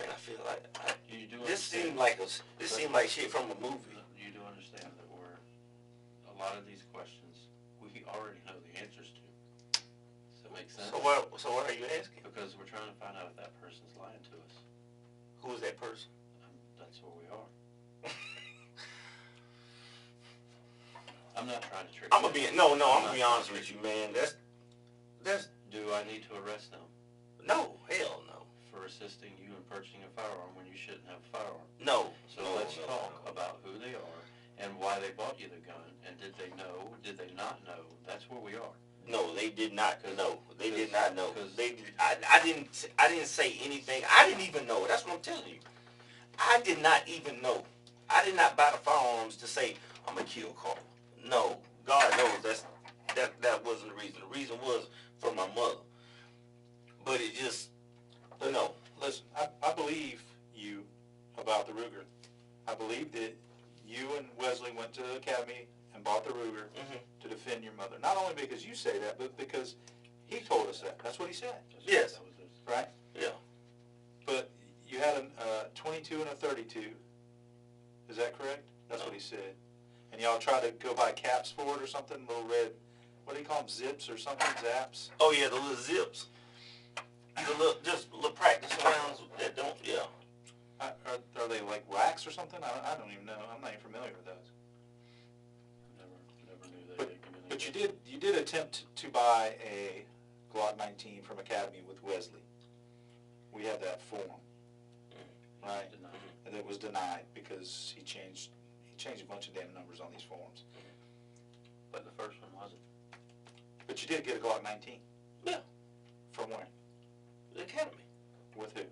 [SPEAKER 2] Man, I feel like this seemed like shit from a movie.
[SPEAKER 3] You do understand that a lot of these questions we already know the answers to. Does that make sense?
[SPEAKER 2] So what are you asking?
[SPEAKER 3] Because we're trying to find out if that person's lying to us.
[SPEAKER 2] Who is that person?
[SPEAKER 3] That's where we are. I'm not trying to trick you.
[SPEAKER 2] I'm gonna be honest with you, man. That's.
[SPEAKER 3] Do I need to arrest them?
[SPEAKER 2] No, hell no.
[SPEAKER 3] For assisting you in purchasing a firearm when you shouldn't have a firearm.
[SPEAKER 2] No.
[SPEAKER 3] So let's talk about who they are and why they bought you the gun, and did they know, did they not know? That's where we are.
[SPEAKER 2] No, they did not know. They did not know. I didn't say anything. I didn't even know. That's what I'm telling you. I did not even know. I did not buy the firearms to say I'm gonna kill Carl. No, God knows that wasn't the reason. The reason was for my mother. But it just, no.
[SPEAKER 1] Listen, I believe you about the Ruger. I believe that you and Wesley went to the academy and bought the Ruger to defend your mother. Not only because you say that, but because he told us that. That's what he said.
[SPEAKER 2] Yes.
[SPEAKER 1] Right?
[SPEAKER 2] Yeah.
[SPEAKER 1] But you had a 22 and a 32. Is that correct? That's what he said. And y'all tried to go buy caps for it or something, little red, what do you call them, zips or something, zaps?
[SPEAKER 2] Oh yeah, the little zips. Just little practice rounds that don't, yeah.
[SPEAKER 1] Are they like wax or something? I don't even know. I'm not even familiar with those.
[SPEAKER 3] Never knew they could come in.
[SPEAKER 1] But you did attempt to buy a Glock 19 from Academy with Wesley. We have that form, right? And it was denied because he changed a bunch of damn numbers on these forms.
[SPEAKER 3] But the first one wasn't.
[SPEAKER 1] But you did get a Glock 19.
[SPEAKER 2] Yeah.
[SPEAKER 1] From where?
[SPEAKER 2] The academy.
[SPEAKER 1] With who?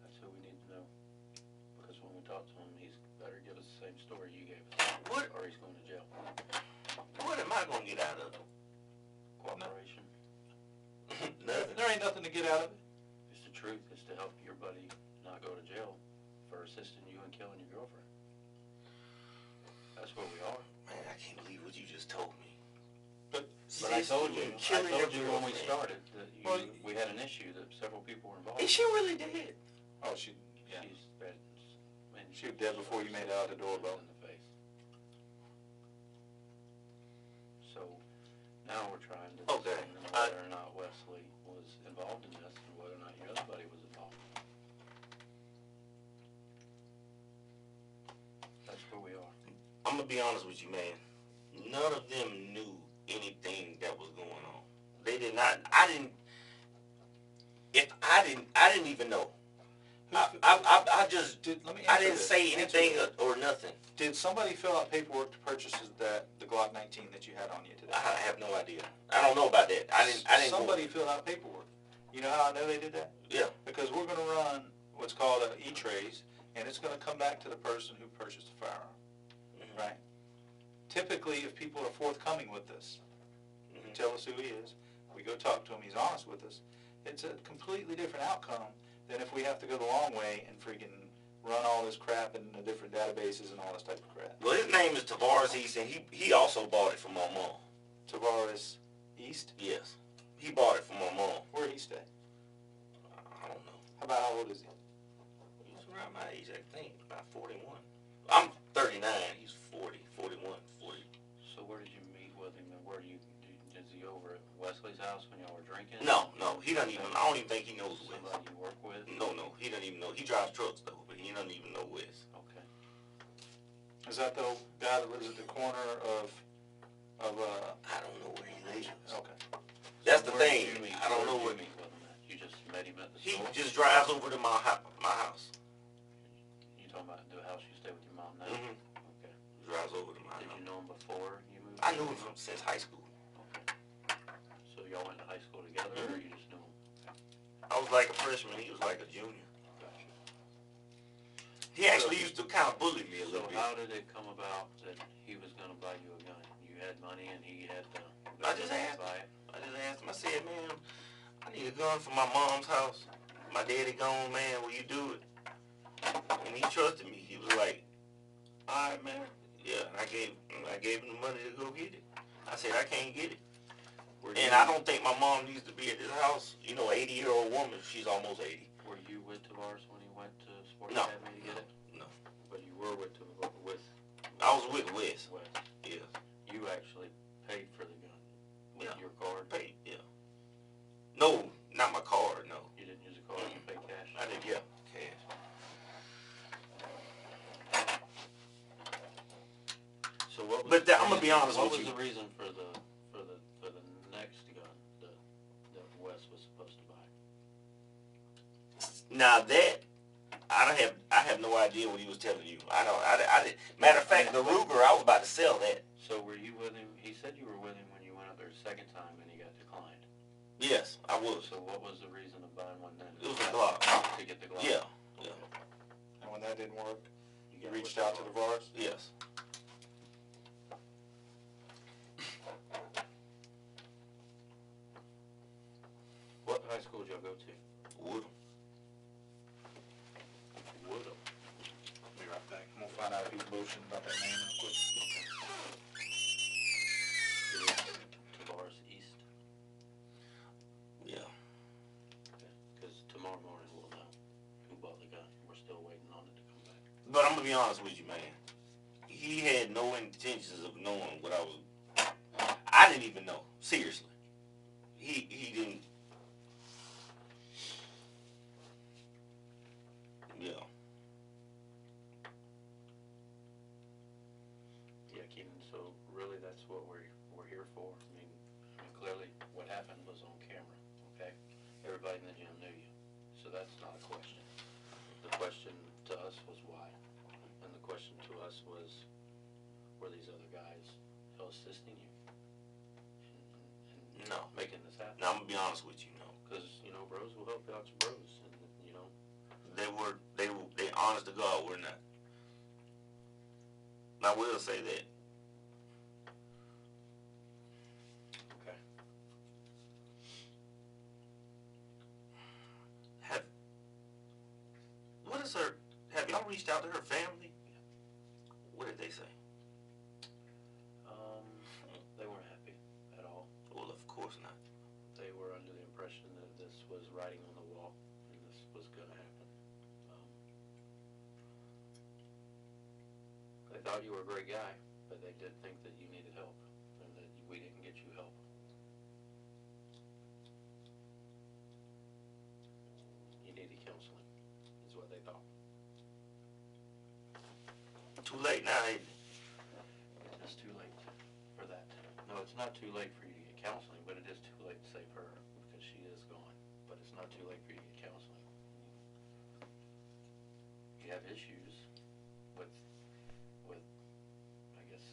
[SPEAKER 3] That's who we need to know. Because when we talk to him, he's better give us the same story you gave us.
[SPEAKER 2] What?
[SPEAKER 3] Or he's going to jail.
[SPEAKER 2] What am I going to get out of it?
[SPEAKER 3] Cooperation.
[SPEAKER 2] Nothing.
[SPEAKER 1] There ain't nothing to get out of it.
[SPEAKER 3] It's the truth. It's to help your buddy not go to jail for assisting you in killing your girlfriend. That's where we are.
[SPEAKER 2] Man, I can't believe what you just told me.
[SPEAKER 3] But I told you when we started that we had an issue that several people were involved.
[SPEAKER 2] Is she really dead?
[SPEAKER 1] Oh, she's
[SPEAKER 3] bad. Man,
[SPEAKER 1] she was dead before you made it out the door, bro.
[SPEAKER 3] In the face. So now we're trying to determine whether or not Wesley was involved in this and whether or not your other buddy was involved. That's where we are.
[SPEAKER 2] I'm gonna be honest with you, man. None of them knew anything that was going on. They did not. I didn't even know. I didn't say anything or nothing.
[SPEAKER 1] Did somebody fill out paperwork to purchase the Glock 19 that you had on you today?
[SPEAKER 2] I have no idea. I don't know about that. I didn't.
[SPEAKER 1] Somebody filled out paperwork. You know how I know they did that?
[SPEAKER 2] Yeah.
[SPEAKER 1] Because we're going to run what's called an E-Trace, and it's going to come back to the person who purchased the firearm.
[SPEAKER 2] Mm-hmm.
[SPEAKER 1] Right? Typically, if people are forthcoming with this, tell us who he is, we go talk to him, he's honest with us, it's a completely different outcome than if we have to go the long way and freaking run all this crap in the different databases and all this type of crap.
[SPEAKER 2] Well, his name is Tavares East, and he also bought it from my mom.
[SPEAKER 1] Tavares East?
[SPEAKER 2] Yes. He bought it for my mom.
[SPEAKER 1] Where'd he stay?
[SPEAKER 2] I don't know.
[SPEAKER 1] How old is he?
[SPEAKER 2] He was around my age, I think, about 41. I'm 39. He's 40, 41, 40.
[SPEAKER 3] So where did you meet with him, and is he over at Wesley's house when y'all were drinking?
[SPEAKER 2] No, he doesn't even, I don't even think he knows Wes.
[SPEAKER 3] Somebody you work with?
[SPEAKER 2] No, he doesn't even know. He drives trucks, though, but he doesn't even know Wes.
[SPEAKER 3] Okay.
[SPEAKER 1] Is that the guy that lives at the corner of
[SPEAKER 2] I don't know where he lives.
[SPEAKER 1] Okay.
[SPEAKER 2] That's
[SPEAKER 3] So
[SPEAKER 2] the
[SPEAKER 3] where
[SPEAKER 2] thing.
[SPEAKER 3] did you meet?
[SPEAKER 2] I don't know
[SPEAKER 3] Where
[SPEAKER 2] what.
[SPEAKER 3] did you meet with him at? You just met him at the
[SPEAKER 2] He
[SPEAKER 3] store?
[SPEAKER 2] just drives over to my house.
[SPEAKER 3] You talking about the house you stay with your mom now?
[SPEAKER 2] Mm-hmm.
[SPEAKER 3] Okay.
[SPEAKER 2] Drives over to my
[SPEAKER 3] Did
[SPEAKER 2] house.
[SPEAKER 3] you know him before you moved?
[SPEAKER 2] I knew him since high school.
[SPEAKER 3] Okay. So y'all went to high school together, or you just knew him?
[SPEAKER 2] I was like a freshman. He was like a junior.
[SPEAKER 3] Gotcha.
[SPEAKER 2] He actually used to kind of bully me a
[SPEAKER 3] So
[SPEAKER 2] little bit.
[SPEAKER 3] how did it come about that he was gonna buy you a gun? You had money and he had the
[SPEAKER 2] I just asked
[SPEAKER 3] to buy it?
[SPEAKER 2] I just asked him. I said, man, I need a gun for my mom's house. My daddy gone, man. Will you do it? And he trusted me. He was like, all right, man. Yeah, I gave him the money to go get it. I said, I can't get it. And I don't think my mom needs to be at this house. You know, 80-year-old woman. She's almost 80.
[SPEAKER 3] Were you with Tavares when he went to Sports
[SPEAKER 2] No.
[SPEAKER 3] Academy to get it?
[SPEAKER 2] No.
[SPEAKER 3] But you were with
[SPEAKER 2] I was with Wes.
[SPEAKER 3] Wes.
[SPEAKER 2] Yeah.
[SPEAKER 3] You actually paid for the gun with
[SPEAKER 2] Yeah.
[SPEAKER 3] your card?
[SPEAKER 2] Paid, yeah. No, not my card, no.
[SPEAKER 3] You didn't use a card, you paid cash?
[SPEAKER 2] I did, yeah, cash.
[SPEAKER 3] So what was?
[SPEAKER 2] But I'm gonna be honest
[SPEAKER 3] what
[SPEAKER 2] with
[SPEAKER 3] was
[SPEAKER 2] you.
[SPEAKER 3] the reason for the next gun that Wes was supposed to buy?
[SPEAKER 2] Now that I have no idea what he was telling you. I didn't. Matter of fact, the Ruger, I was about to sell that.
[SPEAKER 3] So were you with him? He said you were with him when you went up there the second time and he got declined.
[SPEAKER 2] Yes, I was.
[SPEAKER 3] So what was the reason of buying one then?
[SPEAKER 2] It was a Glock.
[SPEAKER 3] To get the Glock?
[SPEAKER 2] Yeah,
[SPEAKER 3] Okay.
[SPEAKER 1] And when that didn't work, you
[SPEAKER 3] got
[SPEAKER 1] reached
[SPEAKER 3] with
[SPEAKER 1] out to the VARs?
[SPEAKER 2] yes.
[SPEAKER 3] What high school did y'all go to?
[SPEAKER 2] Woodham.
[SPEAKER 3] Woodham.
[SPEAKER 1] I'll be right back. I'm gonna find out if he's bullshitting about that name real quick.
[SPEAKER 3] Tavares East.
[SPEAKER 2] Yeah.
[SPEAKER 3] Because tomorrow morning we'll know who bought the gun. We're still waiting on it to come back.
[SPEAKER 2] But I'm gonna be honest with you, man. He had no intentions of knowing what I was. I didn't even know. Seriously. He didn't. Yeah.
[SPEAKER 3] Yeah, Kennon, so really that's what we're here for. I mean, clearly what happened was on camera, okay? Everybody in the gym knew you, so that's not a question. The question to us was why, and the question to us was, were these other guys assisting you in
[SPEAKER 2] No.
[SPEAKER 3] making this happen?
[SPEAKER 2] Now I'm gonna be honest with you, no.
[SPEAKER 3] Because, bros will help out your bros, and,
[SPEAKER 2] They honest to God were not. I will say that.
[SPEAKER 3] okay.
[SPEAKER 2] Have y'all reached out to her family? What did they say?
[SPEAKER 3] They weren't happy at all.
[SPEAKER 2] Well, of course not.
[SPEAKER 3] They were under the impression that this was writing on the wall, and this was going to happen. They thought you were a great guy, but they did think that you needed help, and that we didn't get you help. You needed counseling, is what they thought.
[SPEAKER 2] Too late now, ain't it?
[SPEAKER 3] It's too late for that. No, it's not too late for you to get counseling, but it is too late to save her, because she is gone. But it's not too late for you to get counseling. You have issues with I guess,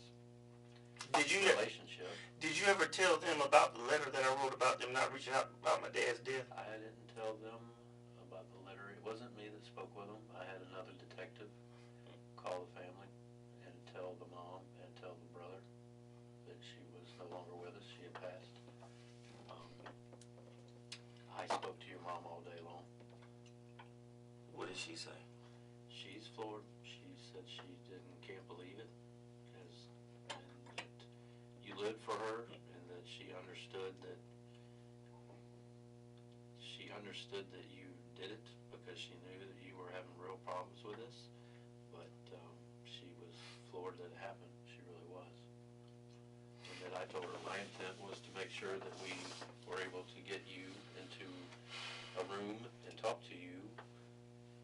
[SPEAKER 3] relationship.
[SPEAKER 2] Did you ever tell them about the letter that I wrote about them not reaching out about my dad's death?
[SPEAKER 3] I didn't tell them about the letter. It wasn't me that spoke with them. I had another detective call the family and tell the mom and tell the brother that she was no longer with us. She had passed. I spoke to your mom all day long.
[SPEAKER 2] What did she say?
[SPEAKER 3] She's floored. She said she can't believe it, and that you lived for her, and that she understood that
[SPEAKER 4] understood that you did it because she knew that you were having real problems with this, but she was floored that it happened. She really was. And that I told her my intent was to make sure that we were able to get you into a room and talk to you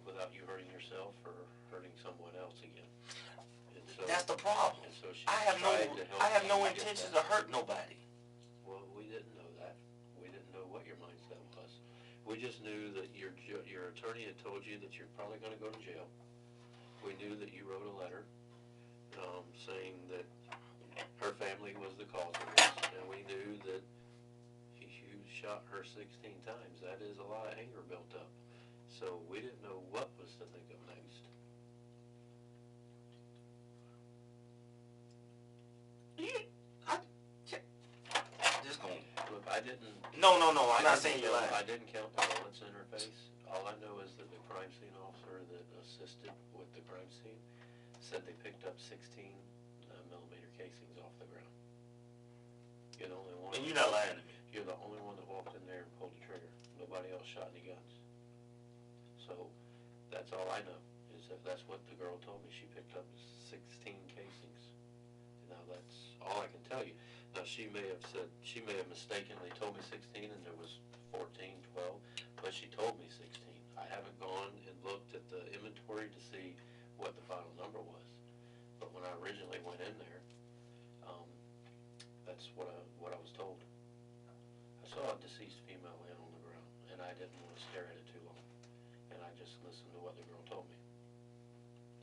[SPEAKER 4] without you hurting yourself or hurting someone else again. And so,
[SPEAKER 2] That's the problem.
[SPEAKER 4] and so she
[SPEAKER 2] I have
[SPEAKER 4] tried to help
[SPEAKER 2] I have
[SPEAKER 4] you
[SPEAKER 2] no
[SPEAKER 4] get
[SPEAKER 2] intentions
[SPEAKER 4] that.
[SPEAKER 2] to hurt nobody.
[SPEAKER 4] Well, we didn't know that. We didn't know what your mindset was. We just knew that your attorney had told you that you're probably going to go to jail. We knew that you wrote a letter saying that her family was the cause of this, and we knew that you shot her 16 times. That is a lot of anger built up. So we didn't know what was to think of next.
[SPEAKER 2] Just going.
[SPEAKER 4] Look, I didn't.
[SPEAKER 2] No. I'm not saying you're lying.
[SPEAKER 4] I didn't count the bullets in her face. All I know is that the crime scene officer that assisted with the crime scene said they picked up 16 millimeter casings off the ground. You're the only one.
[SPEAKER 2] And you're not lying to me.
[SPEAKER 4] You're the only one that walked in there and pulled the trigger. Nobody else shot any guns. So that's all I know, is if that's what the girl told me. She picked up 16 casings. Now that's all I can tell you. Now she may have mistakenly told me 16 and there was 14, 12, but she told me 16. I haven't gone and looked at the inventory to see what the final number was. But when I originally went in there, that's what I was told. I saw a deceased female laying on the ground, and I didn't want to stare at it too long. And I just listened to what the girl told me.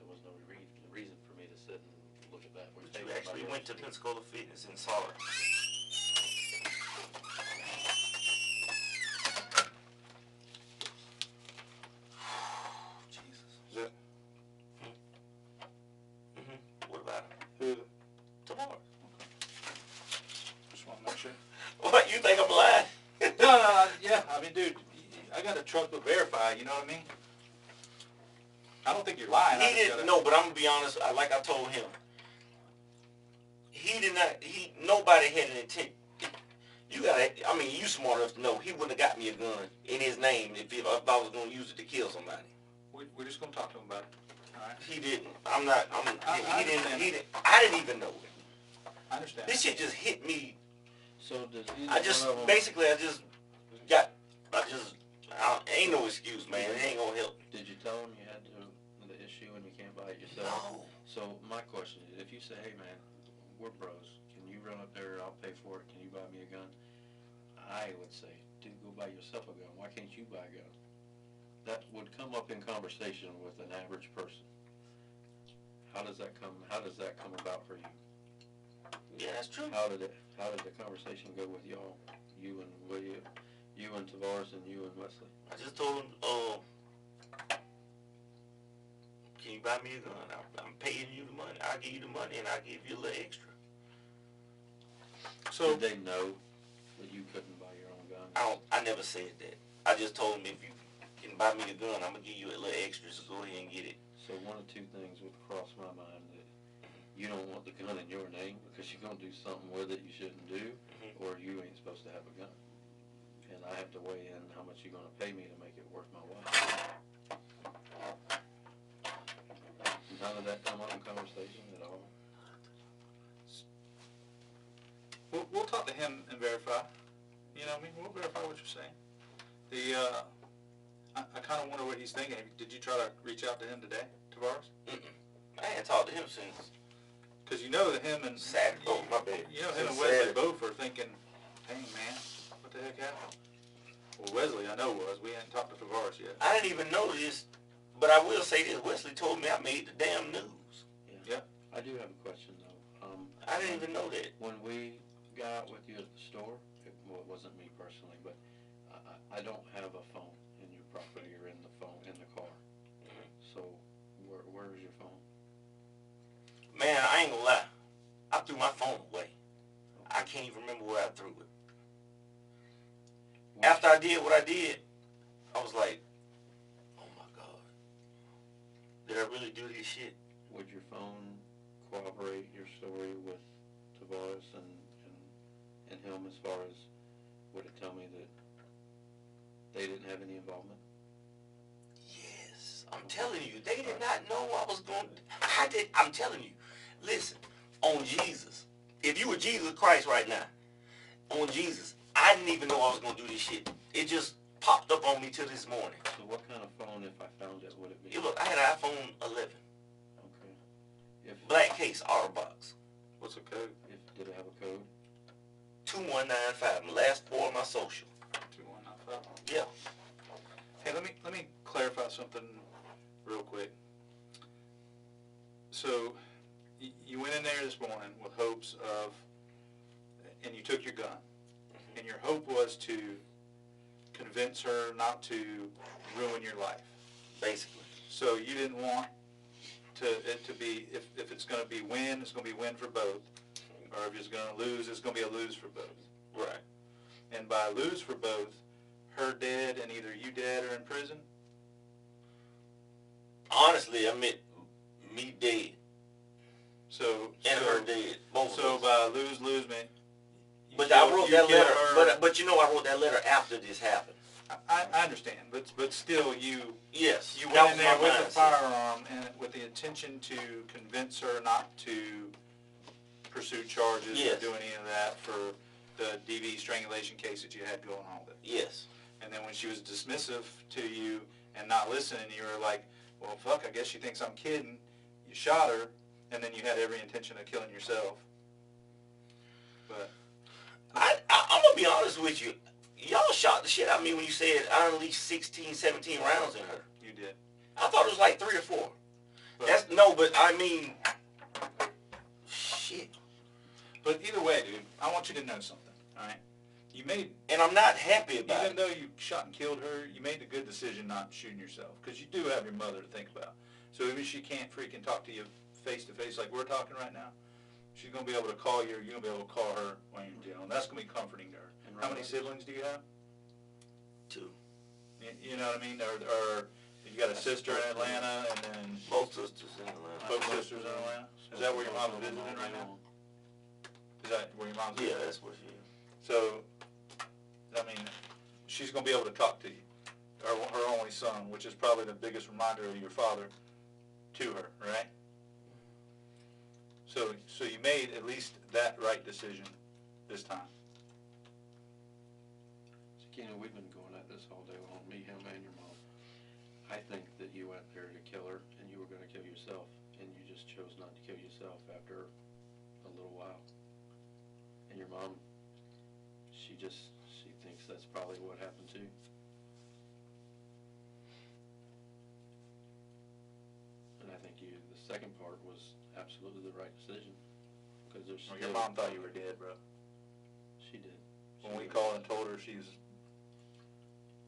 [SPEAKER 4] There was no reason for me to sit and look at that.
[SPEAKER 2] But you actually went to Pensacola Fitness and saw it. Jesus.
[SPEAKER 1] Is it?
[SPEAKER 2] What about it?
[SPEAKER 1] Who is it?
[SPEAKER 2] Tomorrow.
[SPEAKER 1] Just want to make sure.
[SPEAKER 2] What, you think I'm lying?
[SPEAKER 1] No, yeah. I mean, dude, I got a trust but verify. You know what I mean? I don't think you're lying.
[SPEAKER 2] He didn't know, but I'm gonna be honest. Like I told him, he did not. Nobody had an intent. You gotta. I mean, you smart enough to know he wouldn't have got me a gun in his name if I was gonna use it to kill somebody.
[SPEAKER 1] We're just gonna talk to him about it. All right.
[SPEAKER 2] He didn't. I'm not.
[SPEAKER 1] I
[SPEAKER 2] He didn't.
[SPEAKER 1] understand.
[SPEAKER 2] He didn't. I didn't even know it.
[SPEAKER 1] I understand.
[SPEAKER 2] This shit just hit me.
[SPEAKER 4] So does
[SPEAKER 2] I just ain't no excuse, man. It ain't gonna help.
[SPEAKER 4] Did you tell him you had the issue and you can't buy it yourself?
[SPEAKER 2] No.
[SPEAKER 4] So my question is, if you say, hey man, we're bros, can you run up there, I'll pay for it, can you buy me a gun? I would say, dude, go buy yourself a gun. Why can't you buy a gun? That would come up in conversation with an average person. How does that come about for you?
[SPEAKER 2] Yeah, that's true.
[SPEAKER 4] How did the conversation go with y'all? You and William, you and Tavares, and you and Wesley?
[SPEAKER 2] I just told him, can you buy me a gun? I'm paying you the money. I'll give you the money and I'll give you a little extra.
[SPEAKER 1] So
[SPEAKER 4] Did they know that you couldn't buy your own gun?
[SPEAKER 2] I never said that. I just told him if you can buy me the gun, I'm gonna give you a little extra, so go ahead and get it.
[SPEAKER 4] So one of two things would cross my mind, that you don't want the gun in your name because you're going to do something with it you shouldn't do, or you ain't supposed to have a gun. And I have to weigh in how much you're going to pay me to make it worth my while. None of that come up in conversation at all?
[SPEAKER 1] we'll talk to him and verify. You know what I mean? We'll verify what you're saying. I kind of wonder what he's thinking. Did you try to reach out to him today, Tavares?
[SPEAKER 2] I ain't talked to him since
[SPEAKER 1] Because you know that him and
[SPEAKER 2] Saturday. Oh, my bad.
[SPEAKER 1] You know him and
[SPEAKER 2] Since
[SPEAKER 1] Wesley
[SPEAKER 2] Saturday.
[SPEAKER 1] both are thinking, dang man, what the heck happened? Well, Wesley I know was. We hadn't talked to Tavares yet.
[SPEAKER 2] I didn't even know this, but I will say this. Wesley told me I made the damn news.
[SPEAKER 1] Yeah.
[SPEAKER 4] I do have a question though.
[SPEAKER 2] I didn't even know that.
[SPEAKER 4] When we got out with you at the store, it wasn't me personally, but I don't have a phone in your property or in the car. So where is your phone?
[SPEAKER 2] Man, I ain't gonna lie. I threw my phone away. I can't even remember where I threw it. After I did what I did, I was like, oh my God. Did I really do this shit?
[SPEAKER 4] Would your phone corroborate your story with Tavares and him as far as, would it tell me
[SPEAKER 3] They didn't have any involvement?
[SPEAKER 2] Yes, I'm telling you, they did not know I was going to, I'm telling you, listen, on Jesus, if you were Jesus Christ right now, on Jesus, I didn't even know I was going to do this shit. It just popped up on me till this morning.
[SPEAKER 3] So what kind of phone, if I found it, would it be?
[SPEAKER 2] Look, I had an iPhone 11.
[SPEAKER 3] Okay. If,
[SPEAKER 2] Black case, auto box.
[SPEAKER 1] What's the code?
[SPEAKER 3] did it have a code?
[SPEAKER 2] 2195, my last four of my social.
[SPEAKER 1] 2195.
[SPEAKER 2] Yeah.
[SPEAKER 1] Hey, let me clarify something real quick. So, you went in there this morning with hopes of, and you took your gun, and your hope was to convince her not to ruin your life.
[SPEAKER 2] Basically.
[SPEAKER 1] So you didn't want it to be, if it's going to be win, it's going to be win for both, or if it's going to lose, it's going to be a lose for both.
[SPEAKER 2] Right.
[SPEAKER 1] And by lose for both, her dead and either you dead or in prison?
[SPEAKER 2] Honestly, I meant me dead.
[SPEAKER 1] So
[SPEAKER 2] Her dead. Both
[SPEAKER 1] so
[SPEAKER 2] of us.
[SPEAKER 1] by lose meant.
[SPEAKER 2] But I wrote that letter. But you know, I wrote that letter after this happened.
[SPEAKER 1] I understand, but still you.
[SPEAKER 2] Yes.
[SPEAKER 1] You went in there with a firearm and with the intention to convince her not to pursue charges or do any of that for the DV strangulation case that you had going on with it.
[SPEAKER 2] Yes.
[SPEAKER 1] And then when she was dismissive to you and not listening, you were like, well, fuck, I guess she thinks I'm kidding. You shot her, and then you had every intention of killing yourself. But
[SPEAKER 2] I'm going to be honest with you. Y'all shot the shit out of me when you said I unleashed 16, 17 rounds in her.
[SPEAKER 1] you did.
[SPEAKER 2] I thought it was like 3 or 4.
[SPEAKER 1] But,
[SPEAKER 2] But I mean, shit.
[SPEAKER 1] But either way, dude, I want you to know something, all right? You made,
[SPEAKER 2] And I'm not happy about
[SPEAKER 1] even
[SPEAKER 2] it.
[SPEAKER 1] though you shot and killed her, you made the good decision not shooting yourself, because you do have your mother to think about. So even if she can't freaking talk to you face to face like we're talking right now, she's going to be able to call you, or you're going to be able to call her when you're dealing. That's going to be comforting to her.
[SPEAKER 3] And
[SPEAKER 1] How many siblings do you have?
[SPEAKER 2] 2.
[SPEAKER 1] You know what I mean? Or you got a sister in Atlanta, and then
[SPEAKER 2] Both sisters in Atlanta.
[SPEAKER 1] both sisters in Atlanta? Is that where your mom's visiting right now? Is that where your mom's
[SPEAKER 2] Yeah,
[SPEAKER 1] visiting?
[SPEAKER 2] that's what she is.
[SPEAKER 1] So, I mean, she's going to be able to talk to you, her only son, which is probably the biggest reminder of your father to her, right? So you made at least that right decision this time.
[SPEAKER 3] So, Kennon, we've been going at this all day long, me, him, and your mom. I think that you went there to kill her, and you were going to kill yourself, and you just chose not to kill yourself after a little while. And your mom, she thinks that's probably what happened too. And I think the second part was absolutely the right decision. Because there's
[SPEAKER 1] Well, your mom thought you were dead, bro.
[SPEAKER 3] She did.
[SPEAKER 1] When we called and told her, she's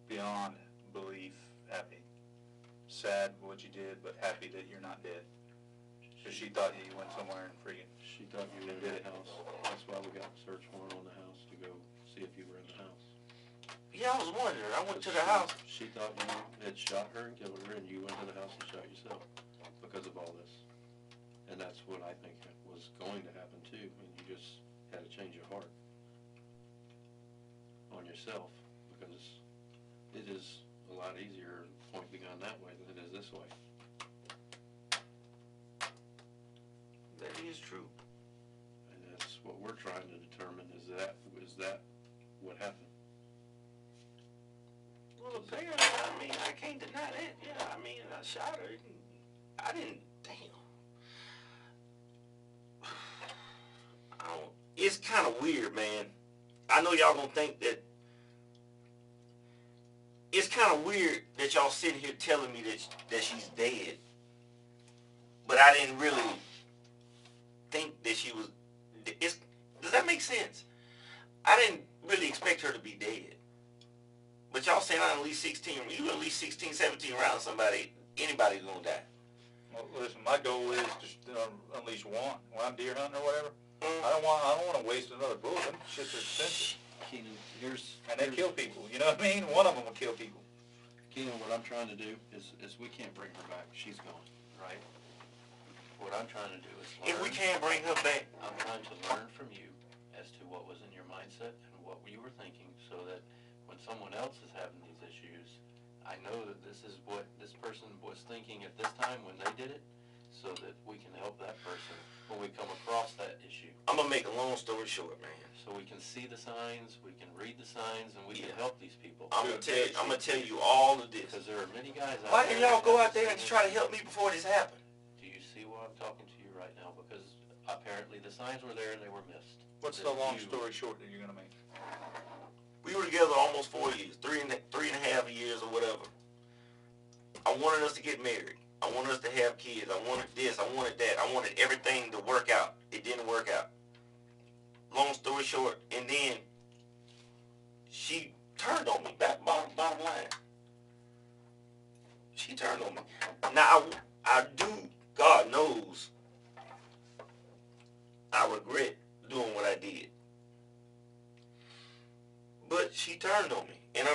[SPEAKER 1] beyond belief happy. Sad for what you did, but happy that you're not dead. Because she thought you went somewhere and freaking.
[SPEAKER 3] She thought you were in the house. That's why we got a search warrant on the house to go see if you were in the house.
[SPEAKER 2] Yeah, I was wondering. I went to the house.
[SPEAKER 3] She thought you had shot her and killed her, and you went to the house and shot yourself because of all this. And that's what I think was going to happen too, and you just had to change your heart on yourself, because it is a lot easier to point the gun that way than it is this way.
[SPEAKER 2] That is true.
[SPEAKER 3] And that's what we're trying to determine, is that what happened?
[SPEAKER 2] Well, apparently, I mean, I can't deny that. Yeah, I mean, I shot her. I didn't, damn. It's kind of weird, man. I know y'all gonna think that, it's kind of weird that y'all sitting here telling me that she's dead. But I didn't really think that she was, does that make sense? I didn't really expect her to be dead. But y'all saying I unleashed 16, you unleash 16, 17 rounds, anybody's gonna die.
[SPEAKER 1] Well, listen, my goal is to unleash one. When I'm deer hunting or whatever, I don't want to waste another bullet. Them shits are expensive.
[SPEAKER 3] Kennon,
[SPEAKER 1] And they kill people, you know what I mean? One of them will kill people.
[SPEAKER 3] Kennon, what I'm trying to do is we can't bring her back. She's gone, right? What I'm trying to do is learn.
[SPEAKER 2] If we can't bring her back,
[SPEAKER 3] I'm trying to learn from you as to what was in your mindset and what you were thinking, so that when someone else is having these issues, know that this is what this person was thinking at this time when they did it, so that we can help that person when we come across that issue.
[SPEAKER 2] I'm gonna make a long story short, man.
[SPEAKER 3] So we can see the signs, we can read the signs, and we can help these people.
[SPEAKER 2] I'm gonna tell you all of this.
[SPEAKER 3] Because there are many guys out
[SPEAKER 2] Why
[SPEAKER 3] there.
[SPEAKER 2] didn't y'all
[SPEAKER 3] that
[SPEAKER 2] go
[SPEAKER 3] have
[SPEAKER 2] out there and try to help me before this happened?
[SPEAKER 3] Do you see why I'm talking to you right now? Because apparently the signs were there and they were missed.
[SPEAKER 1] What's the long story short that you're gonna make?
[SPEAKER 2] We were together almost 4 years, three and a half years or whatever. I wanted us to get married. I wanted us to have kids. I wanted this. I wanted that. I wanted everything to work out. It didn't work out. Long story short, and then she turned on me. Bottom line. She turned on me. Now, I do, God knows, I regret doing what I did. But she turned on me. And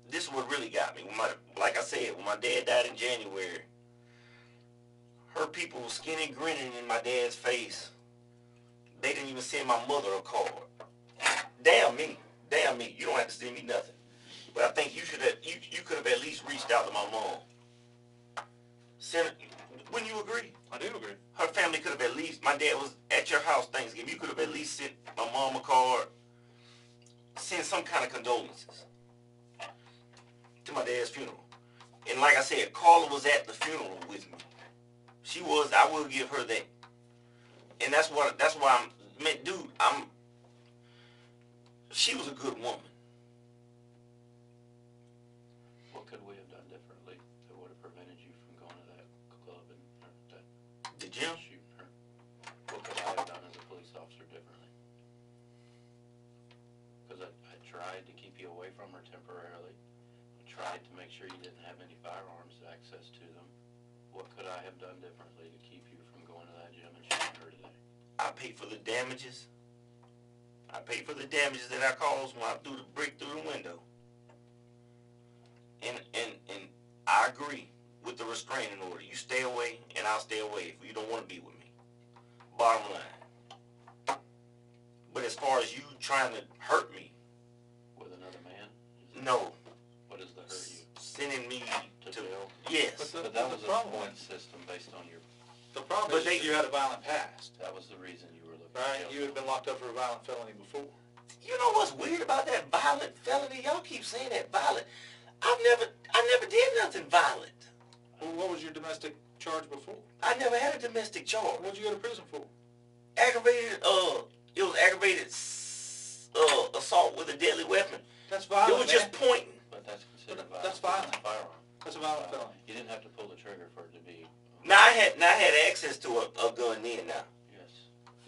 [SPEAKER 2] this is what really got me. Like I said, when my dad died in January, her people were skinny grinning in my dad's face. They didn't even send my mother a card. Damn me. You don't have to send me nothing. But I think you could have at least reached out to my mom. Wouldn't you agree?
[SPEAKER 1] I do agree.
[SPEAKER 2] Her family could have at least, my dad was at your house Thanksgiving, you could have at least sent my mom a card, send some kind of condolences to my dad's funeral. And like I said, Carla was at the funeral with me. She was, I will give her that. And that's why dude, she was a good woman.
[SPEAKER 3] What could we have done differently that would have prevented you from going to that club and
[SPEAKER 2] The gym?
[SPEAKER 3] shooting her? What could I have done as a police officer differently? Because I tried to keep you away from her temporarily. I tried to make sure you didn't have any firearms access to them. What could I have done differently to keep you from going to that gym and shooting her today?
[SPEAKER 2] I paid for the damages. I paid for the damages that I caused when I threw the brick through the window. And I agree with the restraining order. You stay away and I'll stay away if you don't want to be with me. Bottom line. But as far as you trying to hurt me.
[SPEAKER 3] With another man?
[SPEAKER 2] No.
[SPEAKER 3] What is the hurt you?
[SPEAKER 2] Sending me
[SPEAKER 3] To jail?
[SPEAKER 2] Yes.
[SPEAKER 3] But that was a point system based on your...
[SPEAKER 1] The problem is you had a violent past.
[SPEAKER 3] That was the reason you were looking
[SPEAKER 1] Right?
[SPEAKER 3] at
[SPEAKER 1] You had been locked up for a violent felony before.
[SPEAKER 2] You know what's weird about that violent felony? Y'all keep saying that violent. I never did nothing violent.
[SPEAKER 1] Well, what was your domestic charge before?
[SPEAKER 2] I never had a domestic charge.
[SPEAKER 1] What'd you go to prison for?
[SPEAKER 2] Aggravated, it was aggravated assault with a deadly weapon.
[SPEAKER 1] That's violent,
[SPEAKER 2] It was just pointing.
[SPEAKER 3] But that's considered
[SPEAKER 1] But
[SPEAKER 3] violent.
[SPEAKER 1] that's violent.
[SPEAKER 3] Firearm.
[SPEAKER 1] That's a violent felony.
[SPEAKER 3] You didn't have to pull the trigger for it to be...
[SPEAKER 2] Now I had access to a gun then now.
[SPEAKER 3] Yes.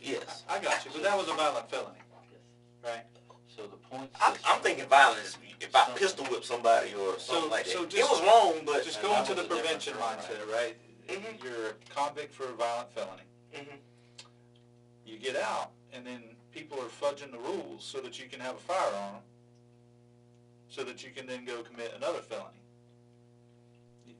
[SPEAKER 2] Yes.
[SPEAKER 1] I got you, but that was a violent felony. Right?
[SPEAKER 3] So the point
[SPEAKER 2] I'm thinking violence if I pistol whip somebody or something like that.
[SPEAKER 1] So
[SPEAKER 2] It
[SPEAKER 1] just-
[SPEAKER 2] was wrong, but
[SPEAKER 1] Just
[SPEAKER 3] And
[SPEAKER 1] go
[SPEAKER 3] that
[SPEAKER 1] into the
[SPEAKER 3] was a
[SPEAKER 1] prevention
[SPEAKER 3] different
[SPEAKER 1] mindset, right?
[SPEAKER 2] Mhm.
[SPEAKER 1] You're a convict for a violent felony.
[SPEAKER 2] Mhm.
[SPEAKER 1] You get out, and then people are fudging the rules so that you can have a firearm, so that you can then go commit another felony.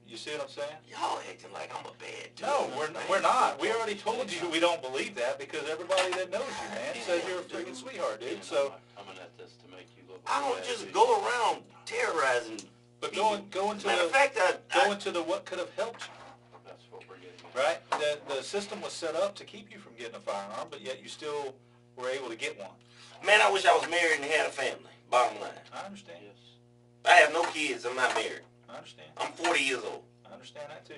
[SPEAKER 1] You see what I'm saying?
[SPEAKER 2] y'all acting like I'm a bad dude.
[SPEAKER 1] No, we're not. We already told you we don't believe that because everybody that knows you, man, says you're a freaking sweetheart, dude. So,
[SPEAKER 3] I'm coming at this to make you look...
[SPEAKER 2] I don't
[SPEAKER 3] bad,
[SPEAKER 2] just
[SPEAKER 3] dude.
[SPEAKER 2] go around terrorizing.
[SPEAKER 1] but go into
[SPEAKER 2] Matter of
[SPEAKER 1] the
[SPEAKER 2] fact,
[SPEAKER 1] go into the what could have helped you,
[SPEAKER 3] That's what we're getting at.
[SPEAKER 1] right? The system was set up to keep you from getting a firearm, but yet you still were able to get one.
[SPEAKER 2] man, I wish I was married and had a family. Bottom line,
[SPEAKER 1] I understand.
[SPEAKER 3] Yes.
[SPEAKER 2] I have no kids. I'm not married.
[SPEAKER 1] I understand.
[SPEAKER 2] I'm 40 years old.
[SPEAKER 1] I understand that too.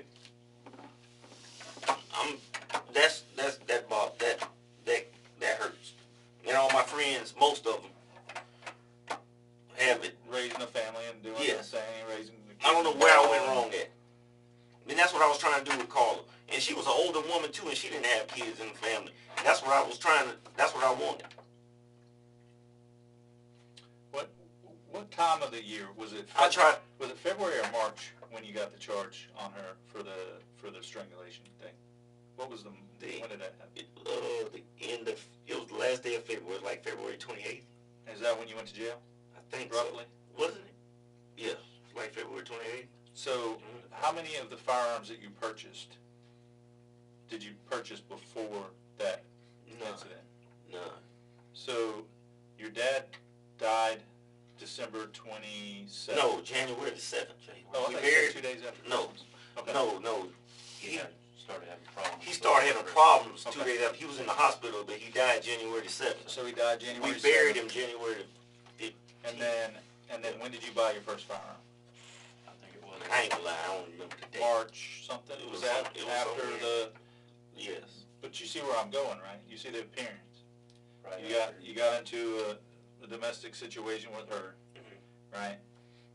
[SPEAKER 2] That hurts. And all my friends, most of them, have it.
[SPEAKER 1] Raising a family and doing
[SPEAKER 2] Yes.
[SPEAKER 1] the thing, raising the kids.
[SPEAKER 2] I don't know where I went wrong at. And that's what I was trying to do with Carla. And she was an older woman too, and she didn't have kids in the family. And that's what I was that's what I wanted.
[SPEAKER 1] What time of the year was it?
[SPEAKER 2] I tried.
[SPEAKER 1] Was it February or March when you got the charge on her for the strangulation thing? What was when did that happen?
[SPEAKER 2] It was the last day of February, like February 28th.
[SPEAKER 1] Is that when you went to jail?
[SPEAKER 2] I think
[SPEAKER 1] Roughly.
[SPEAKER 2] so. Wasn't it? Yeah, like February 28th.
[SPEAKER 1] So, how many of the firearms that you purchased did you purchase before that incident?
[SPEAKER 2] No.
[SPEAKER 1] So, your dad died December December 27th.
[SPEAKER 2] No, January the 7th.
[SPEAKER 1] Oh, I
[SPEAKER 2] We
[SPEAKER 1] thought you
[SPEAKER 2] buried
[SPEAKER 1] said 2 days after.
[SPEAKER 2] No.
[SPEAKER 1] Okay.
[SPEAKER 2] No.
[SPEAKER 3] He started having problems.
[SPEAKER 2] He started having problems 2
[SPEAKER 1] Okay.
[SPEAKER 2] days after. He was in the hospital, but he died January the 7th.
[SPEAKER 1] So he died January 7th.
[SPEAKER 2] We buried him January the 15th.
[SPEAKER 1] And then when did you buy your first firearm?
[SPEAKER 3] I think it was.
[SPEAKER 2] I ain't gonna lie, I don't remember the date.
[SPEAKER 1] March something?
[SPEAKER 2] It
[SPEAKER 1] Was
[SPEAKER 2] was
[SPEAKER 1] that
[SPEAKER 2] some- it was
[SPEAKER 1] after
[SPEAKER 2] somewhere.
[SPEAKER 1] the...
[SPEAKER 2] Yes.
[SPEAKER 1] But you see where I'm going, right? You see the appearance.
[SPEAKER 3] Right
[SPEAKER 1] You got into a domestic situation with her,
[SPEAKER 2] Mhm.
[SPEAKER 1] right?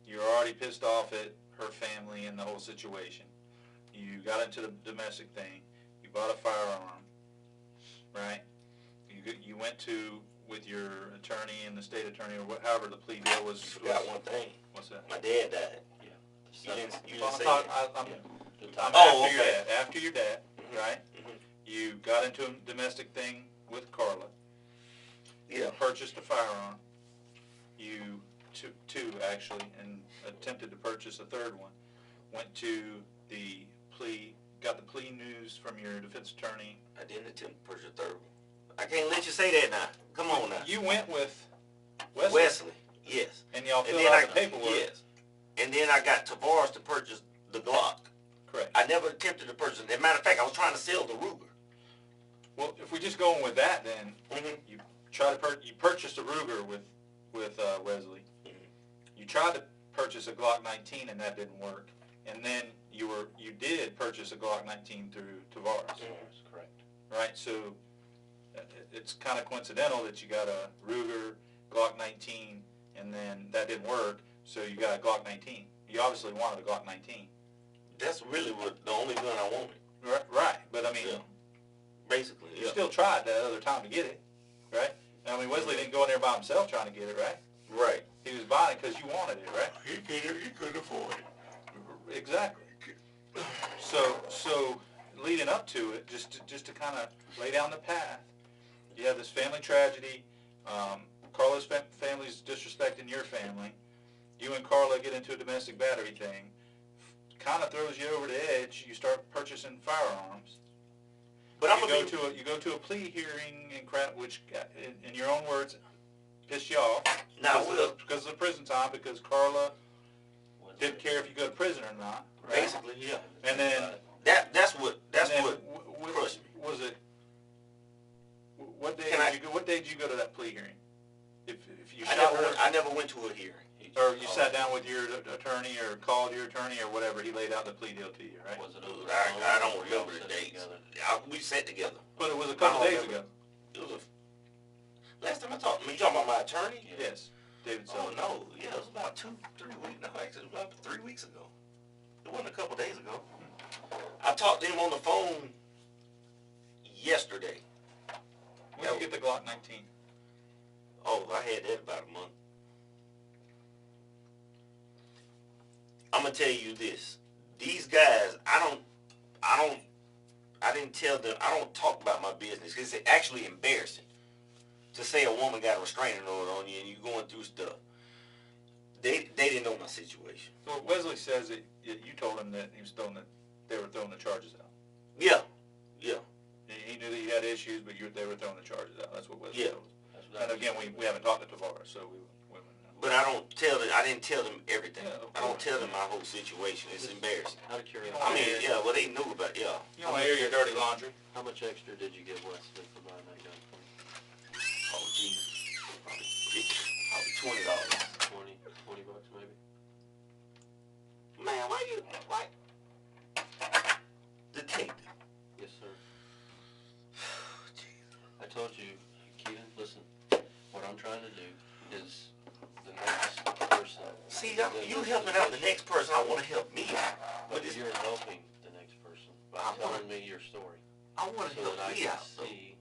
[SPEAKER 1] You're already pissed off at her family and the whole situation. You got into the domestic thing. You bought a firearm, right? You went with your attorney and the state attorney, or however the plea deal was.
[SPEAKER 2] You forgot one thing.
[SPEAKER 1] What's that?
[SPEAKER 2] My dad died.
[SPEAKER 3] The
[SPEAKER 2] You didn't,
[SPEAKER 3] seventh.
[SPEAKER 2] you
[SPEAKER 1] Well,
[SPEAKER 2] didn't say
[SPEAKER 1] I'm
[SPEAKER 2] that.
[SPEAKER 1] I'm
[SPEAKER 2] Oh,
[SPEAKER 1] after your
[SPEAKER 2] okay.
[SPEAKER 1] dad. After your dad, right?
[SPEAKER 2] Mhm.
[SPEAKER 1] You got into a domestic thing with Carla.
[SPEAKER 2] Yeah.
[SPEAKER 1] You purchased a firearm. You two actually, and attempted to purchase a third one. Went to the plea, got the plea news from your defense attorney.
[SPEAKER 2] I didn't attempt to purchase a third one. I can't let you say that now. Come on now.
[SPEAKER 1] You went with Wesley,
[SPEAKER 2] Wesley, yes.
[SPEAKER 1] and y'all
[SPEAKER 2] And
[SPEAKER 1] filled
[SPEAKER 2] then
[SPEAKER 1] out the paperwork.
[SPEAKER 2] Yes. And then I got Tavares to purchase the Glock.
[SPEAKER 1] Correct.
[SPEAKER 2] I never attempted to purchase it. As a matter of fact, I was trying to sell the Ruger.
[SPEAKER 1] Well, if we just going with that, then
[SPEAKER 2] Mm-hmm.
[SPEAKER 1] you purchased a Ruger with Wesley.
[SPEAKER 2] Mhm.
[SPEAKER 1] You tried to purchase a Glock 19, and that didn't work. And then you did purchase a Glock 19 through Tavares,
[SPEAKER 3] That's correct.
[SPEAKER 1] right? So it's kind of coincidental that you got a Ruger Glock 19, and then that didn't work. So you got a Glock 19. You obviously wanted a Glock 19.
[SPEAKER 2] That's really the only gun I wanted.
[SPEAKER 1] Right. But I mean,
[SPEAKER 2] Yeah. Basically,
[SPEAKER 1] you
[SPEAKER 2] yeah.
[SPEAKER 1] still tried that other time to get it, right? I mean, Wesley didn't go in there by himself trying to get it, right?
[SPEAKER 2] Right.
[SPEAKER 1] He was buying it because you wanted it, right?
[SPEAKER 2] He couldn't afford it.
[SPEAKER 1] Exactly. So leading up to it, just to kind of lay down the path, you have this family tragedy. Carla's family's disrespecting your family. You and Carla get into a domestic battery thing. Kind of throws you over the edge. You start purchasing firearms.
[SPEAKER 2] But I'm
[SPEAKER 1] You go to a plea hearing and crap, which, in your own words, pissed you off.
[SPEAKER 2] now
[SPEAKER 1] Because of the prison time, because Carla didn't care if you go to prison or not. Right?
[SPEAKER 2] basically, yeah.
[SPEAKER 1] And then
[SPEAKER 2] That's what
[SPEAKER 1] what
[SPEAKER 2] crushed me.
[SPEAKER 1] was it? What day
[SPEAKER 2] Can I-
[SPEAKER 1] did you go? What day did you go to that plea hearing? If you
[SPEAKER 2] I
[SPEAKER 1] shot
[SPEAKER 2] never,
[SPEAKER 1] her,
[SPEAKER 2] I never went to a hearing.
[SPEAKER 1] or you sat down with your attorney, or called your attorney, or whatever, he laid out the plea deal to you, right?
[SPEAKER 3] Was it over the
[SPEAKER 2] I
[SPEAKER 3] phone,
[SPEAKER 2] don't
[SPEAKER 3] or y'all
[SPEAKER 2] remember the
[SPEAKER 3] sat
[SPEAKER 2] dates.
[SPEAKER 3] together?
[SPEAKER 2] We sat together.
[SPEAKER 1] But it was a couple
[SPEAKER 2] I don't
[SPEAKER 1] days
[SPEAKER 2] remember.
[SPEAKER 1] ago.
[SPEAKER 2] It was last time I talked. You talking about my attorney?
[SPEAKER 1] Yes, David.
[SPEAKER 2] Oh
[SPEAKER 1] Sullivan.
[SPEAKER 2] no, yeah, it was about 2-3 weeks. No, actually, it was about 3 weeks ago. It wasn't a couple days ago. I talked to him on the phone yesterday.
[SPEAKER 1] When did you get the Glock 19?
[SPEAKER 2] Oh, I had that about a month. I'm gonna tell you this: these guys, I didn't tell them. I don't talk about my business because it's actually embarrassing to say a woman got a restraining order on you and you going through stuff. They didn't know my situation.
[SPEAKER 1] Well, Wesley says that you told him that he was they were throwing the charges out.
[SPEAKER 2] Yeah.
[SPEAKER 1] He knew that you had issues, but they were throwing the charges out. That's what Wesley
[SPEAKER 2] Yeah.
[SPEAKER 1] told us.
[SPEAKER 3] That's what
[SPEAKER 1] And
[SPEAKER 3] I was
[SPEAKER 1] again, we haven't talked to Tavares, so we wouldn't know.
[SPEAKER 2] But I didn't tell them everything.
[SPEAKER 1] Yeah, of
[SPEAKER 2] I don't
[SPEAKER 1] course.
[SPEAKER 2] tell them my whole situation. It's embarrassing.
[SPEAKER 3] Out of curiosity,
[SPEAKER 2] I mean, yeah, well, they knew about it, yeah.
[SPEAKER 1] You don't want to air your dirty laundry.
[SPEAKER 3] how much extra did you give Wesley for buying that gun for you?
[SPEAKER 2] Oh, Jesus. Probably $20.
[SPEAKER 3] 20 bucks maybe?
[SPEAKER 2] Man, why? Detective.
[SPEAKER 3] Yes, sir. I told you, Keaton, listen, what I'm trying to do is the next person.
[SPEAKER 2] See, you helping out the next person. I want to help me.
[SPEAKER 3] But
[SPEAKER 2] But it's,
[SPEAKER 3] you're helping the next person by
[SPEAKER 2] I wanna-
[SPEAKER 3] telling me your story.
[SPEAKER 2] I want to
[SPEAKER 3] So
[SPEAKER 2] help
[SPEAKER 3] that I
[SPEAKER 2] me
[SPEAKER 3] can
[SPEAKER 2] out. though.
[SPEAKER 3] see,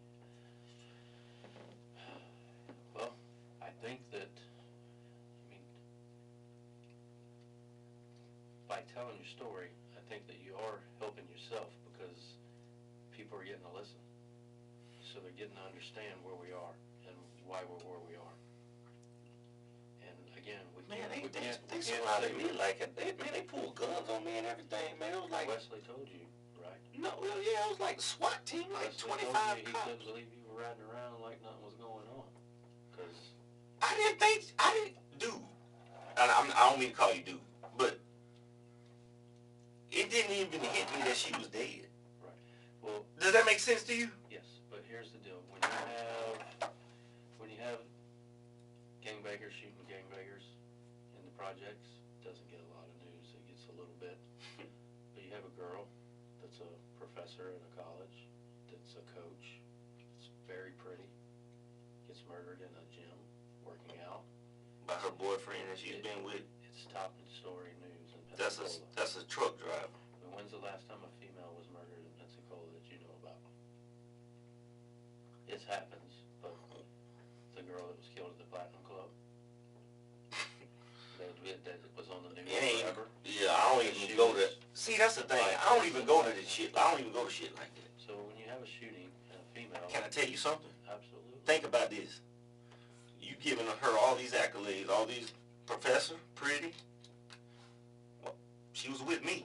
[SPEAKER 3] well, I think that, I mean, by telling your story, I think that you are helping yourself because people are getting to listen. So they're getting to understand where we are and why we're where we are. And again, we
[SPEAKER 2] Man,
[SPEAKER 3] can't
[SPEAKER 2] they
[SPEAKER 3] say
[SPEAKER 2] surrounded me like it. They pulled guns on me and everything. Man, it was like
[SPEAKER 3] Wesley told you, right?
[SPEAKER 2] no, well, yeah, it was like a SWAT team, like
[SPEAKER 3] Wesley
[SPEAKER 2] 25
[SPEAKER 3] told you he
[SPEAKER 2] cops.
[SPEAKER 3] couldn't believe you were riding around like nothing was going on. Because
[SPEAKER 2] I didn't, dude. I don't mean to call you dude, but it didn't even hit me that she was dead.
[SPEAKER 3] Right. Well,
[SPEAKER 2] does that make sense to you?
[SPEAKER 3] yes, but here's the deal. When you have gangbangers shooting gangbangers in the projects, it doesn't get a lot of news. It gets a little bit. But you have a girl that's a professor at a college, that's a coach, that's very pretty, gets murdered in a gym, working out.
[SPEAKER 2] By her boyfriend that she's been with.
[SPEAKER 3] It's top story news in Pensacola.
[SPEAKER 2] That's a truck driver.
[SPEAKER 3] But when's the last time a female was murdered in Pensacola that you know about? It happens, but the girl that was killed at the Platinum Club, that was on the news forever.
[SPEAKER 2] Yeah, I don't even go to. See, that's the thing. I don't even go to this shit. I don't even go to shit like that.
[SPEAKER 3] So when you have a shooting and a female,
[SPEAKER 2] can I tell you something?
[SPEAKER 3] Absolutely.
[SPEAKER 2] Think about this. You giving her all these accolades, all these professor, pretty. Well, she was with me.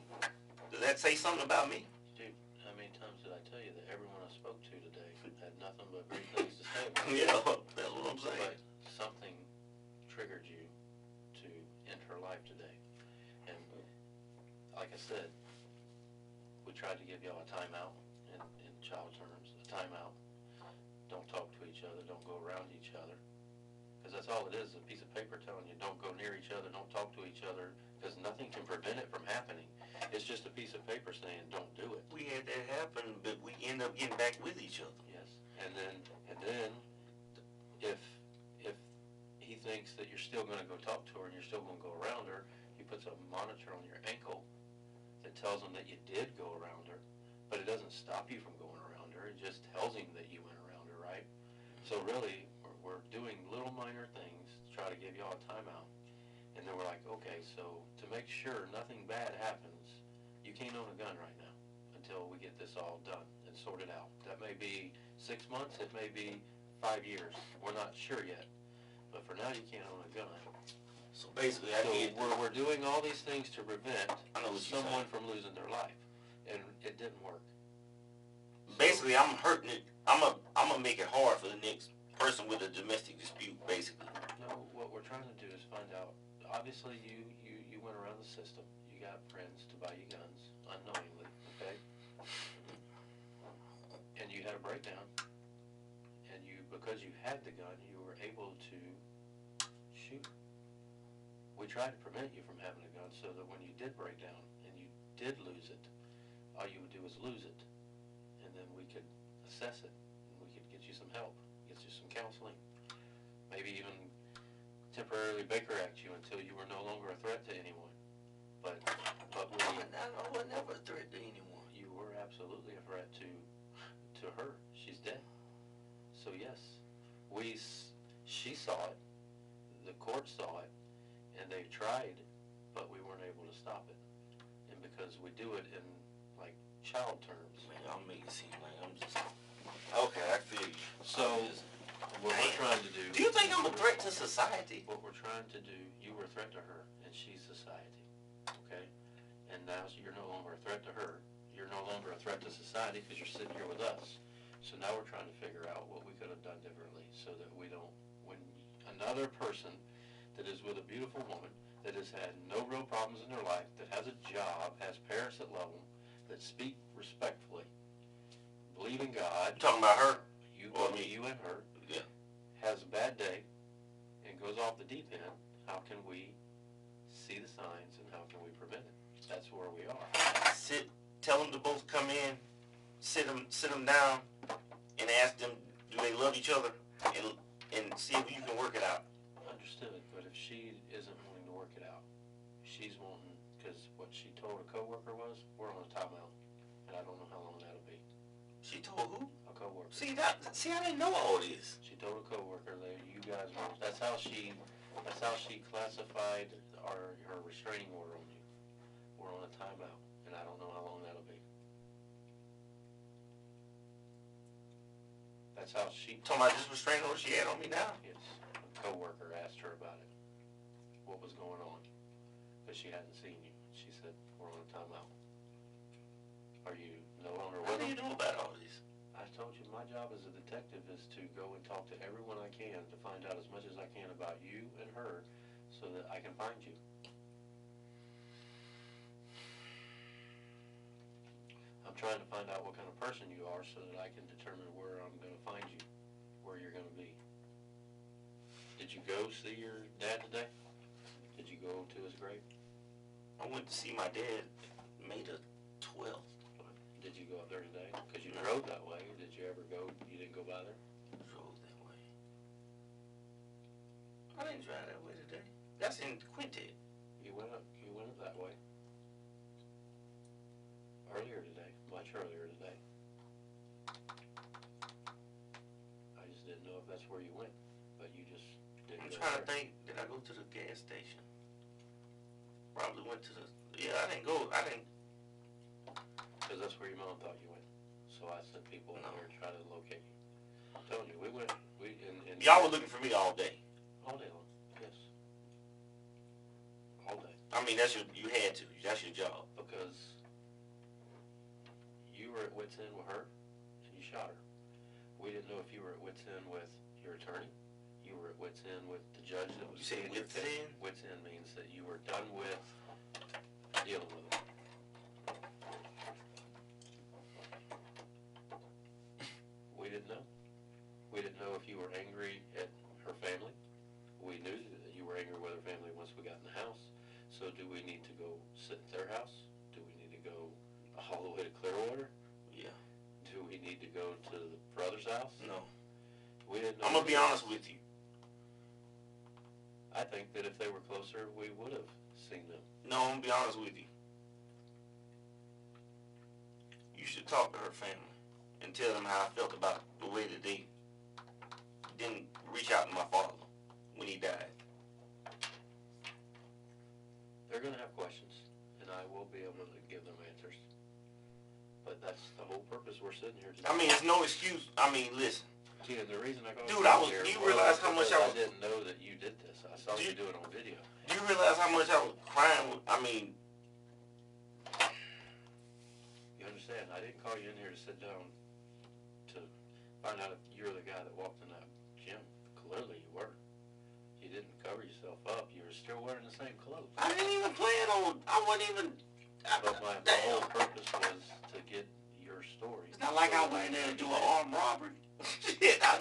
[SPEAKER 2] Does that say something about me?
[SPEAKER 3] Dude, how many times did I tell you that everyone I spoke to today had nothing but great things to say about
[SPEAKER 2] Yeah, that's what I'm saying.
[SPEAKER 3] But something triggered you to end her life today. And like I said, we tried to give y'all a timeout in child terms, a timeout. Don't talk to each other, don't go around each other. Because that's all it is, a piece of paper telling you don't go near each other, don't talk to each other, because nothing can prevent it from happening. It's just a piece of paper saying don't do it.
[SPEAKER 2] We had that happen, but we end up getting back with each other.
[SPEAKER 3] Yes, and then if he thinks that you're still going to go talk to her and you're still going to go around her, he puts a monitor on your ankle that tells him that you did go around her, but it doesn't stop you from going around her. It just tells him that you went around her, right? So really, we're doing little minor things to try to give y'all a timeout. And then we're like, okay, so to make sure nothing bad happens, you can't own a gun right now until we get this all done and sorted out. That may be 6 months, it may be 5 years. We're not sure yet. But for now, you can't own a gun.
[SPEAKER 2] So basically,
[SPEAKER 3] we're doing all these things to prevent someone from losing their life. And it didn't work.
[SPEAKER 2] Basically, I'm hurting it. I'm gonna make it hard for the next person with a domestic dispute, basically.
[SPEAKER 3] No, what we're trying to do is find out. Obviously, you went around the system. You got friends to buy you guns unknowingly, okay? And you had a breakdown. And because you had the gun, you were able to shoot. We tried to prevent you from having a gun so that when you did break down and you did lose it, all you would do is lose it. And then we could assess it. And we could get you some help, get you some counseling. Maybe even temporarily Baker Act you until you were no longer a threat to anyone. But
[SPEAKER 2] I was never a threat to anyone.
[SPEAKER 3] You were absolutely a threat to her. She's dead. So yes, she saw it, the court saw it, and they tried, but we weren't able to stop it. And because we do it in like child terms.
[SPEAKER 2] Man, I'm making it seem like I'm just okay. I feel you.
[SPEAKER 3] So what we're trying to do.
[SPEAKER 2] Do you think I'm a threat to society?
[SPEAKER 3] What we're trying to do, you were a threat to her, and she's society. Okay? And now you're no longer a threat to her. You're no longer a threat to society because you're sitting here with us. So now we're trying to figure out what we could have done differently so that we don't, when another person that is with a beautiful woman, that has had no real problems in their life, that has a job, has parents that love them, that speak respectfully, believe in God.
[SPEAKER 2] You talking about her?
[SPEAKER 3] You and her.
[SPEAKER 2] Yeah.
[SPEAKER 3] Has a bad day and goes off the deep end. How can we see the signs and how can we prevent it? That's where we are.
[SPEAKER 2] Tell them to both come in, sit them down, and ask them, do they love each other, and see if you can work it out.
[SPEAKER 3] Understood, but if she isn't willing to work it out, she's wanting, because what she told a coworker was, we're on a timeout, and I don't know how long that'll be.
[SPEAKER 2] She told who?
[SPEAKER 3] A coworker.
[SPEAKER 2] See, I didn't know all this.
[SPEAKER 3] She told a coworker that you guys were, that's how she classified her restraining order on you. We're on a timeout, and I don't know how long that'll be. That's how she...
[SPEAKER 2] Talking about this restraining order she had on me now?
[SPEAKER 3] Yes. A coworker asked her about it. What was going on? Because she hadn't seen you. She said, we're on a timeout. Are you no longer with
[SPEAKER 2] What do you
[SPEAKER 3] them?
[SPEAKER 2] know about all this?
[SPEAKER 3] I told you my job as a detective is to go and talk to everyone I can to find out as much as I can about you and her so so that I can find you. I'm trying to find out what kind of person you are so that I can determine where I'm going to find you, where you're going to be. Did you go see your dad today? Did you go to his grave?
[SPEAKER 2] I went to see my dad May the 12th.
[SPEAKER 3] Did you go up there today? Because you drove that way. Or did you ever go? You didn't go by there?
[SPEAKER 2] Drove that way. I didn't drive that way today. That's in Quintet.
[SPEAKER 3] You went up that way. Earlier today. Much earlier today. I just didn't know if that's where you went. But you just didn't
[SPEAKER 2] I'm
[SPEAKER 3] go
[SPEAKER 2] trying to
[SPEAKER 3] there.
[SPEAKER 2] think, did I go to the gas station? Probably went to the, yeah, I didn't go, I didn't.
[SPEAKER 3] Because that's where your mom thought you went. So I sent people in there to try to locate you. I'm telling you, we went, and
[SPEAKER 2] Y'all were looking for me all day.
[SPEAKER 3] all day long, yes. All day.
[SPEAKER 2] I mean, that's you had to, that's your job.
[SPEAKER 3] Because you were at wit's end with her, and you shot her. We didn't know if you were at wit's end with your attorney. You were at wit's end with the judge that was
[SPEAKER 2] You say
[SPEAKER 3] seeing your
[SPEAKER 2] wit's
[SPEAKER 3] case.
[SPEAKER 2] end?
[SPEAKER 3] Wit's end means that you were done with dealing with them. We didn't know. We didn't know if you were angry at her family. We knew that you were angry with her family once we got in the house. So do we need to go sit at their house? Do we need to go all the way to Clearwater?
[SPEAKER 2] Yeah.
[SPEAKER 3] Do we need to go to the brother's house?
[SPEAKER 2] No.
[SPEAKER 3] We didn't know.
[SPEAKER 2] I'm gonna be honest with you.
[SPEAKER 3] I think that if they were closer, we would have seen them.
[SPEAKER 2] No, I'm gonna be honest with you. You should talk to her family and tell them how I felt about the way that they didn't reach out to my father when he died.
[SPEAKER 3] They're going to have questions, and I will be able to give them answers. But that's the whole purpose we're sitting here today.
[SPEAKER 2] I mean, it's no excuse. I mean, listen.
[SPEAKER 3] See, and the reason I got
[SPEAKER 2] Dude, I was,
[SPEAKER 3] here
[SPEAKER 2] do you realize how much I was,
[SPEAKER 3] didn't know that you did this. I saw you do it on video.
[SPEAKER 2] do you realize how much I was crying? I mean,
[SPEAKER 3] You understand? I didn't call you in here to sit down to find out if you're the guy that walked in that gym. Clearly you were. You didn't cover yourself up. You were still wearing the same clothes.
[SPEAKER 2] I didn't even plan on, I wasn't even,
[SPEAKER 3] But my whole purpose was to get your story.
[SPEAKER 2] it's not like I went in there to do an armed robbery. Shit, I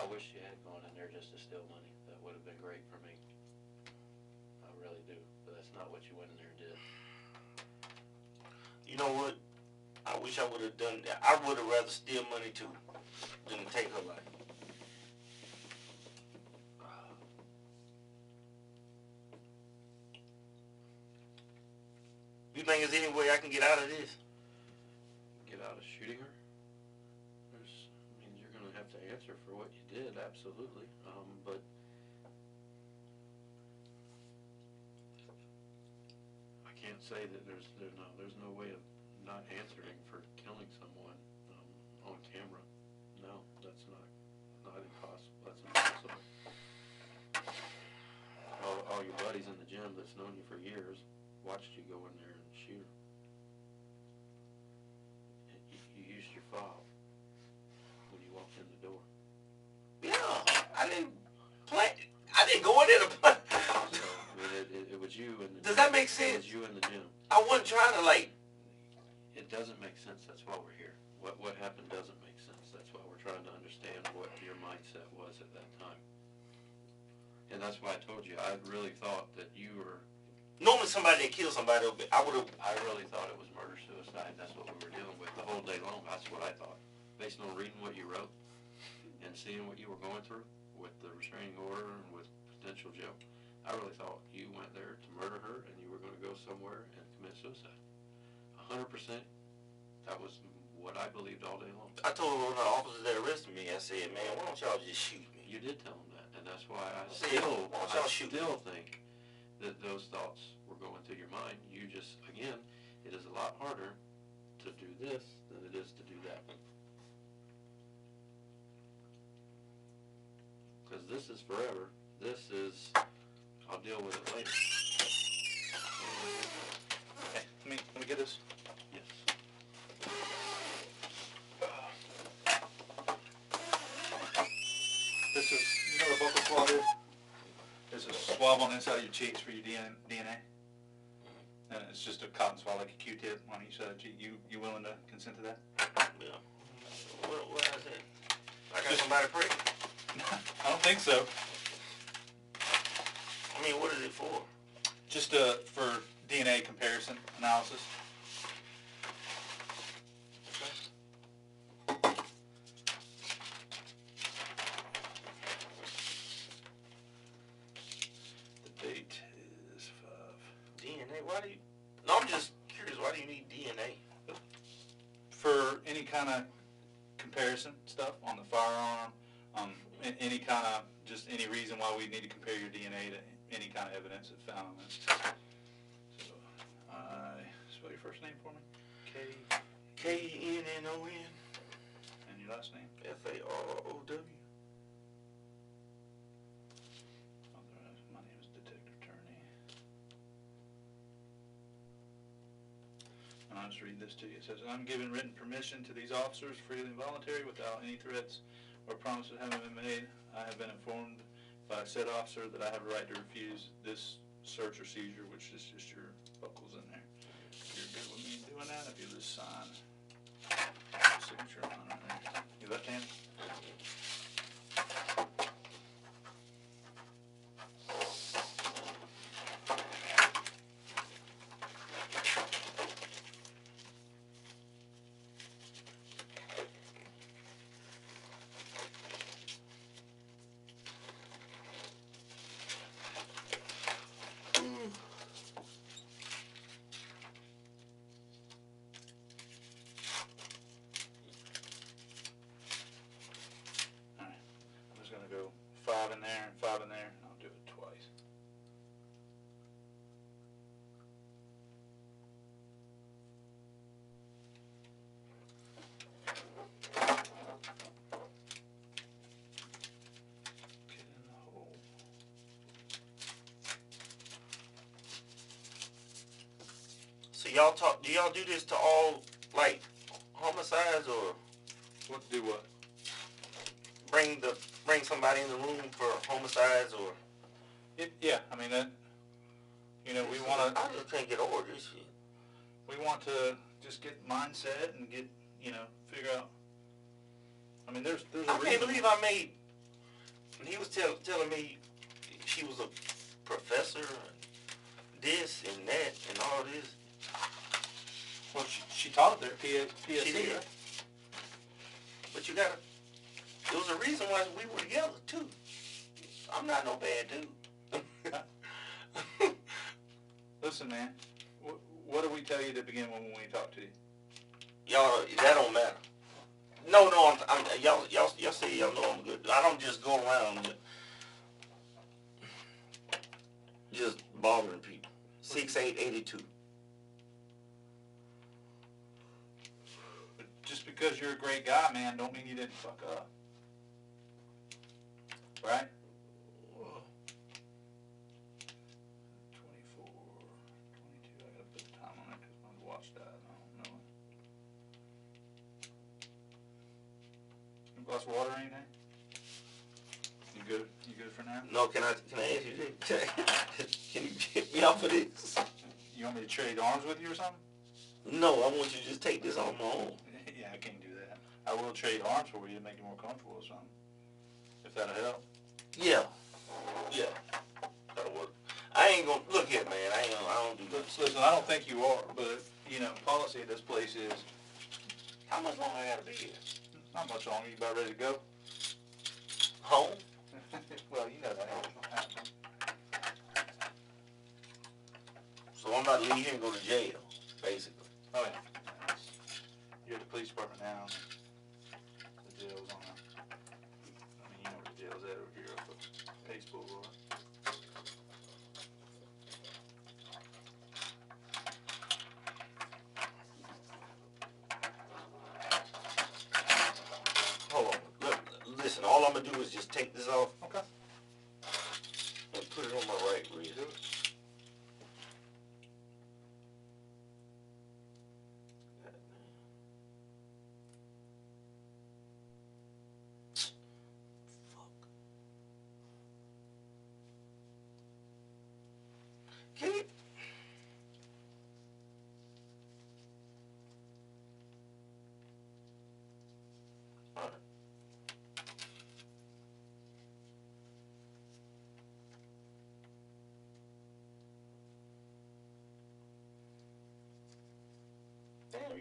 [SPEAKER 3] wish you had gone in there just to steal money. That would have been great for me. I really do. But that's not what you went in there and did.
[SPEAKER 2] you know what? I wish I would have done that. I would have rather steal money too than to take her life. You think there's any way I can get out of this?
[SPEAKER 3] Get out of shooting her? You're going to have to answer for what you did, absolutely. But I can't say that there's no way of not answering for killing someone on camera. No, that's not impossible. That's impossible. All your buddies in the gym that's known you for years watched you go in there and shoot her. You used your fob when you walked in the door.
[SPEAKER 2] Yeah, I didn't plan. I didn't go in there to plan.
[SPEAKER 3] So, it was you in the
[SPEAKER 2] Does
[SPEAKER 3] gym.
[SPEAKER 2] that make
[SPEAKER 3] It
[SPEAKER 2] sense?
[SPEAKER 3] was you in the gym.
[SPEAKER 2] I wasn't trying to like.
[SPEAKER 3] It doesn't make sense. That's why we're here. What happened doesn't make sense. That's why we're trying to understand what your mindset was at that time. And that's why I told you, I really thought that you were...
[SPEAKER 2] Normally somebody that killed somebody, I would have.
[SPEAKER 3] I really thought it was murder-suicide. That's what we were dealing with the whole day long. That's what I thought. Based on reading what you wrote and seeing what you were going through with the restraining order and with potential jail, I really thought you went there to murder her and you were going to go somewhere and commit suicide. 100%. That was what I believed all day long.
[SPEAKER 2] I told one of the officers that arrested me, I said, man, why don't y'all just shoot me?
[SPEAKER 3] You did tell him that, and that's why I
[SPEAKER 2] said,
[SPEAKER 3] still think that those thoughts were going through your mind. You just, again, it is a lot harder to do this than it is to do that. Because this is forever. This is, I'll deal with it later.
[SPEAKER 1] Okay, let me get this.
[SPEAKER 3] Yes.
[SPEAKER 1] This is, you know what a buckle cloth is? swab on the inside of your cheeks for your DNA. And it's just a cotton swab, like a Q-tip on each side of the cheek. You willing to consent to that?
[SPEAKER 2] Yeah. What is that? I got somebody pregnant.
[SPEAKER 1] I don't think so.
[SPEAKER 2] I mean, what is it for?
[SPEAKER 1] Just for DNA comparison analysis. The date is 5.
[SPEAKER 2] DNA? Why do you... No, I'm just curious. Why do you need DNA?
[SPEAKER 1] For any kind of comparison stuff on the firearm, any kind of, just any reason why we need to compare your DNA to any kind of evidence that's found on this. So, spell your first name for me.
[SPEAKER 2] Kennon.
[SPEAKER 1] And your last name.
[SPEAKER 2] Farrow.
[SPEAKER 1] My name is Detective Attorney. And I'll just read this to you. It says, I'm giving written permission to these officers freely and voluntary without any threats or promises having been made. I have been informed by said officer that I have a right to refuse this search or seizure, which is just your buckles in there. You're good with me doing that? If you just sign signature on it there. You left-handed? Go 5 in there and 5 in there, and I'll do it twice. Get in the hole.
[SPEAKER 2] So y'all talk, do y'all do this to all, like, homicides, or
[SPEAKER 1] What do what?
[SPEAKER 2] bring somebody in the room for homicides, or?
[SPEAKER 1] Yeah, I mean, that, you know, we want to,
[SPEAKER 2] I just can't get over this shit.
[SPEAKER 1] we want to just get mindset and get, you know, figure out, I mean, there's a
[SPEAKER 2] I
[SPEAKER 1] reason.
[SPEAKER 2] can't believe I made, and he was telling me she was a professor, and this and that, and all this.
[SPEAKER 1] Well, she taught it there at PSC,
[SPEAKER 2] She did.
[SPEAKER 1] right?
[SPEAKER 2] But you gotta, there was a reason why we were together, too. I'm not no bad dude.
[SPEAKER 1] Listen, man, what do we tell you to begin with when we talk to you?
[SPEAKER 2] Y'all, that don't matter. No, y'all say y'all know I'm good. I don't just go around just bothering people. 6882.
[SPEAKER 1] But just because you're a great guy, man, don't mean you didn't fuck up. Right? 24, 22, I gotta put the time on it because my watch died and I don't know it. A glass of water or anything? You good? You good for now?
[SPEAKER 2] No, can I ask you this? Can you get me off of this?
[SPEAKER 1] You want me to trade arms with you or something?
[SPEAKER 2] No, I want you to just take this on my own.
[SPEAKER 1] Yeah, I can't do that. I will trade arms for you to make you more comfortable or something. If that'll help.
[SPEAKER 2] Yeah. That'll work. I ain't gonna, look here, man, I don't do that.
[SPEAKER 1] Listen, I don't think you are, but, you know, policy of this place is
[SPEAKER 2] How much longer I gotta be here?
[SPEAKER 1] not much longer. You about ready to go?
[SPEAKER 2] Home?
[SPEAKER 1] Well, you know that ain't gonna happen.
[SPEAKER 2] So I'm about to leave here and go to jail, basically.
[SPEAKER 1] Oh, yeah. You're at the police department now. The jail's on I mean, you know where the jail's at over here up at Pace Boulevard.
[SPEAKER 2] Hold on. Look, listen, all I'm gonna do is just take this off
[SPEAKER 1] Okay.
[SPEAKER 2] and put it on my right wrist.
[SPEAKER 1] Do it.
[SPEAKER 2] Fuck.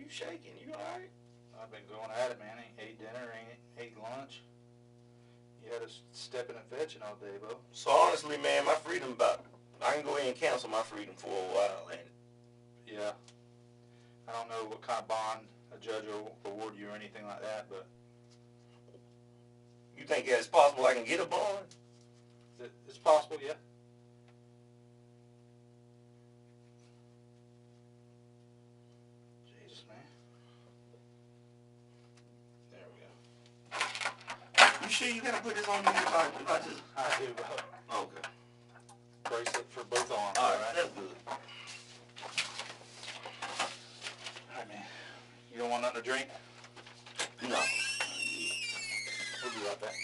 [SPEAKER 2] you shaking? You alright?
[SPEAKER 1] I've been going at it, man. Ain't ate dinner, ain't ate lunch. You had us stepping and fetching all day, Bo.
[SPEAKER 2] So honestly, man, my freedom I can go ahead and cancel my freedom for a while, ain't it?
[SPEAKER 1] Yeah. I don't know what kind of bond a judge will award you or anything like that, but
[SPEAKER 2] You think it's possible I can get a bond?
[SPEAKER 1] it's possible, yeah. Jesus, man. There we go.
[SPEAKER 2] You sure you gotta put this on me if I just...
[SPEAKER 1] I do, Bo.
[SPEAKER 2] Okay.
[SPEAKER 1] Bracelet for both arms.
[SPEAKER 2] Alright, that's good.
[SPEAKER 1] All right, man. You don't want nothing to drink?
[SPEAKER 2] No.
[SPEAKER 1] We'll be right back.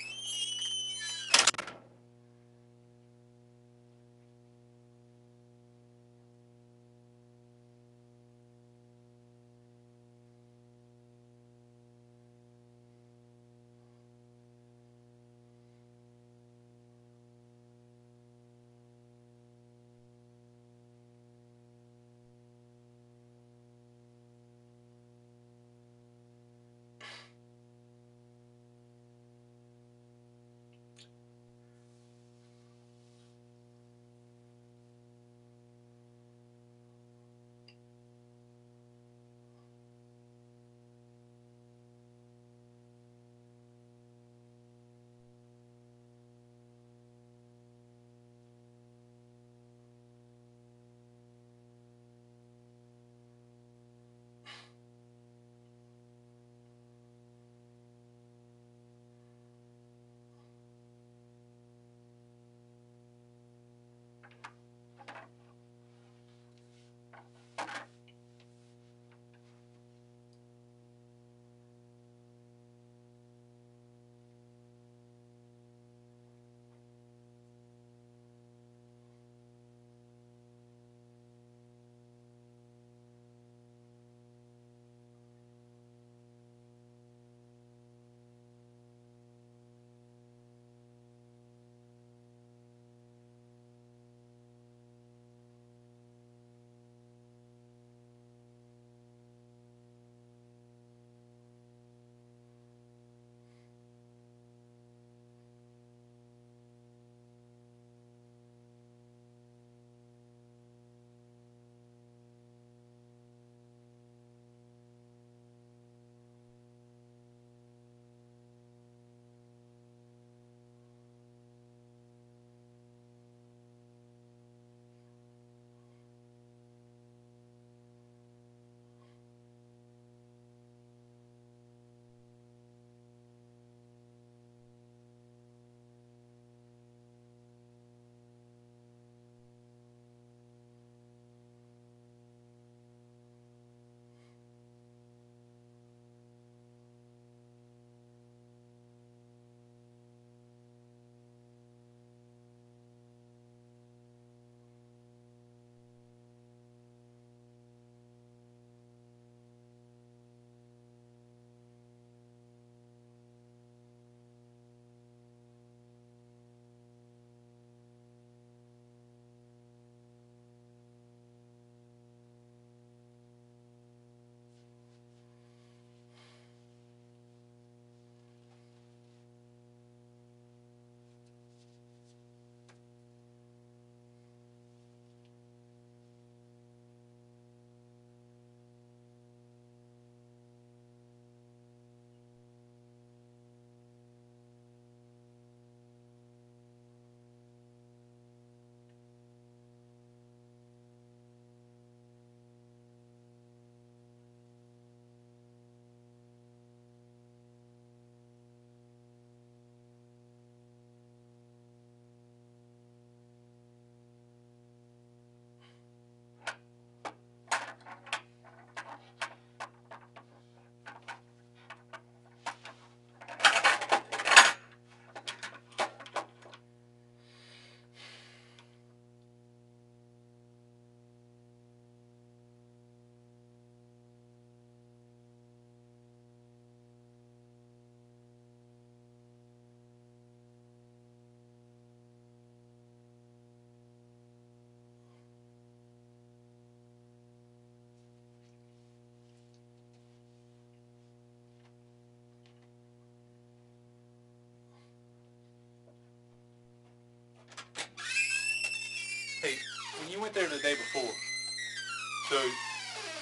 [SPEAKER 1] you went there the day before.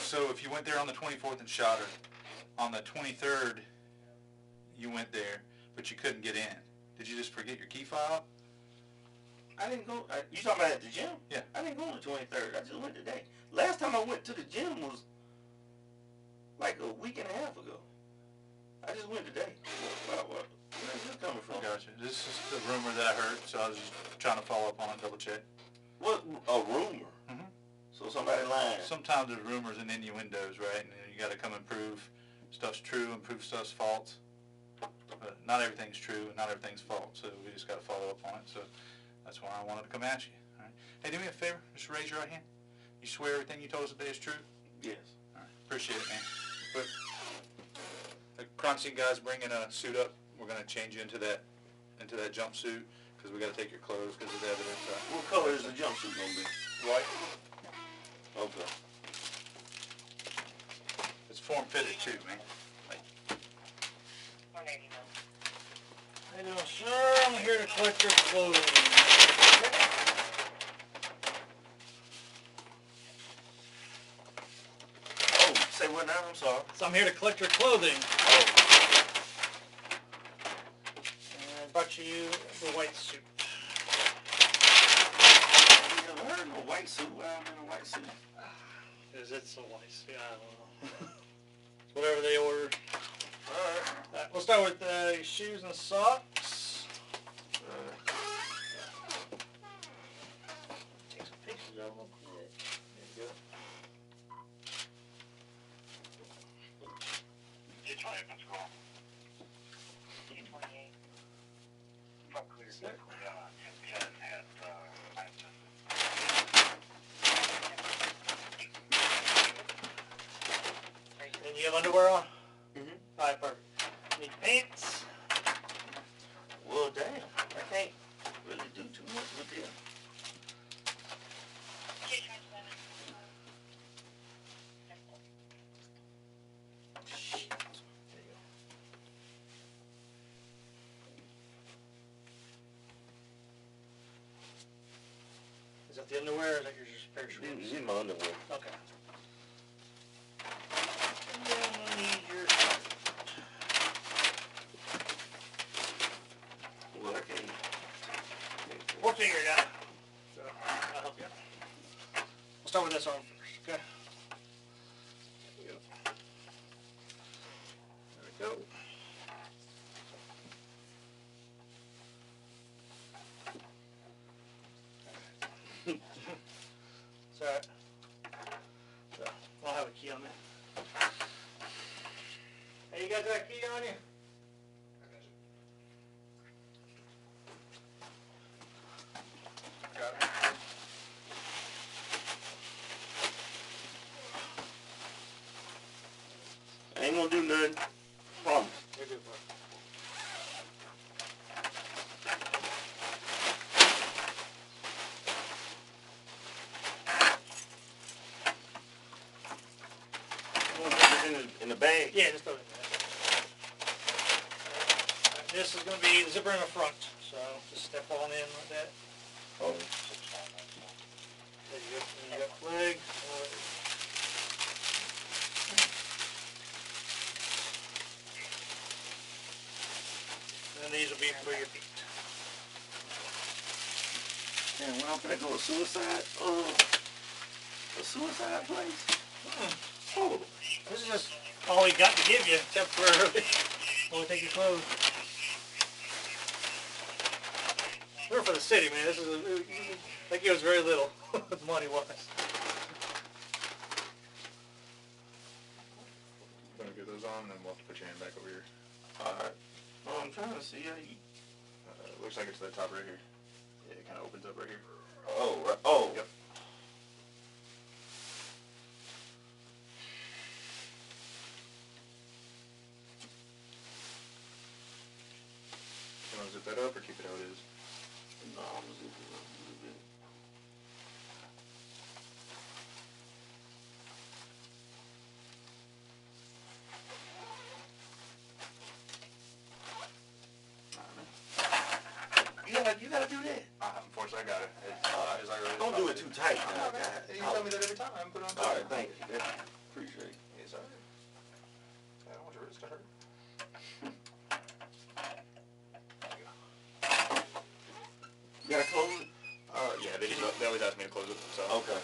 [SPEAKER 1] So if you went there on the 24th and shot her, on the 23rd you went there, but you couldn't get in. Did you just forget your key fob?
[SPEAKER 2] I didn't go. You talking about at the gym?
[SPEAKER 1] Yeah.
[SPEAKER 2] I didn't go on the 23rd. I just went today. Last time I went to the gym was like a week and a half ago. I just went today. Where's this coming from?
[SPEAKER 1] Gotcha. This is the rumor that I heard, so I was just trying to follow up on it, double check.
[SPEAKER 2] What? A rumor?
[SPEAKER 1] Mhm.
[SPEAKER 2] So somebody lying.
[SPEAKER 1] Sometimes there's rumors and innuendos, right? And you got to come and prove stuff's true and prove stuff's false. But not everything's true and not everything's false, so we just got to follow up on it. So that's why I wanted to come ask you. All right. Hey, do me a favor. Just raise your right hand. You swear everything you told us today is true?
[SPEAKER 2] Yes.
[SPEAKER 1] All right. Appreciate it, man. But the crime scene guy's bringing a suit up. We're going to change you into that jumpsuit because we got to take your clothes because of the evidence.
[SPEAKER 2] What color is the jumpsuit gonna be?
[SPEAKER 1] White.
[SPEAKER 2] Okay.
[SPEAKER 1] It's form fitted too, man.
[SPEAKER 5] Hey, no, sir, I'm here to collect your clothing.
[SPEAKER 2] Oh, say what now? I'm sorry.
[SPEAKER 5] So I'm here to collect your clothing.
[SPEAKER 2] Oh.
[SPEAKER 5] And I brought you the white suit.
[SPEAKER 2] I never heard no white suit. Why I'm in a white suit?
[SPEAKER 5] Because it's a white suit, I don't know. It's whatever they ordered. Alright, we'll start with your shoes and socks. Take some pictures of them. There you go.
[SPEAKER 6] D28 Pensacola. D28. Fuck clear. 10 at Lansing.
[SPEAKER 5] And you have underwear on?
[SPEAKER 2] Mm-hmm.
[SPEAKER 5] Alright, perfect. Need pants?
[SPEAKER 2] Well, damn. I can't really do too much with them.
[SPEAKER 5] Shit. There you go. Is that the underwear or is that your just pair of shorts?
[SPEAKER 2] These are my underwear.
[SPEAKER 5] Okay. And then we'll need your shirt.
[SPEAKER 2] Well, I can't.
[SPEAKER 5] We'll figure it out. So, I'll help you out. We'll start with this arm first, okay? There we go. There we go. It's alright. So, I'll have a key on there. Hey, you got that key on you?
[SPEAKER 1] Got it.
[SPEAKER 2] I ain't gonna do nothing. Promise.
[SPEAKER 5] You're good, bud.
[SPEAKER 2] You wanna put this in the bag?
[SPEAKER 5] Yeah, just throw it in there. This is going to be the zipper in the front, so just step on in like that.
[SPEAKER 2] Oh.
[SPEAKER 5] There you go. Then you got leg. And these will be for your feet.
[SPEAKER 2] Damn, well, I'm gonna go a suicide place? Oh.
[SPEAKER 5] This is just all we got to give you temporarily while we take your clothes. We're for the city, man. This is I think it was very little money-wise.
[SPEAKER 1] Gonna get those on, and then we'll have to put your hand back over here.
[SPEAKER 2] Alright. Oh, I'm trying to see how you...
[SPEAKER 1] Looks like it's the top right here. Yeah, it kind of opens up right here.
[SPEAKER 2] Oh, right. Oh.
[SPEAKER 1] Yep. You want to zip that up or keep it how it is?
[SPEAKER 2] No, I'm gonna zip it up a little bit. Yeah, you You gotta do that.
[SPEAKER 1] Unfortunately, I got it.
[SPEAKER 2] Don't do it too tight now, God.
[SPEAKER 1] You tell me that every time. I haven't put it on.
[SPEAKER 2] All right, thank you. Appreciate it.
[SPEAKER 1] Yes, sir. I don't want your wrist to hurt.
[SPEAKER 2] You gotta close it?
[SPEAKER 7] Yeah, they always ask me to close it, so.
[SPEAKER 2] Okay.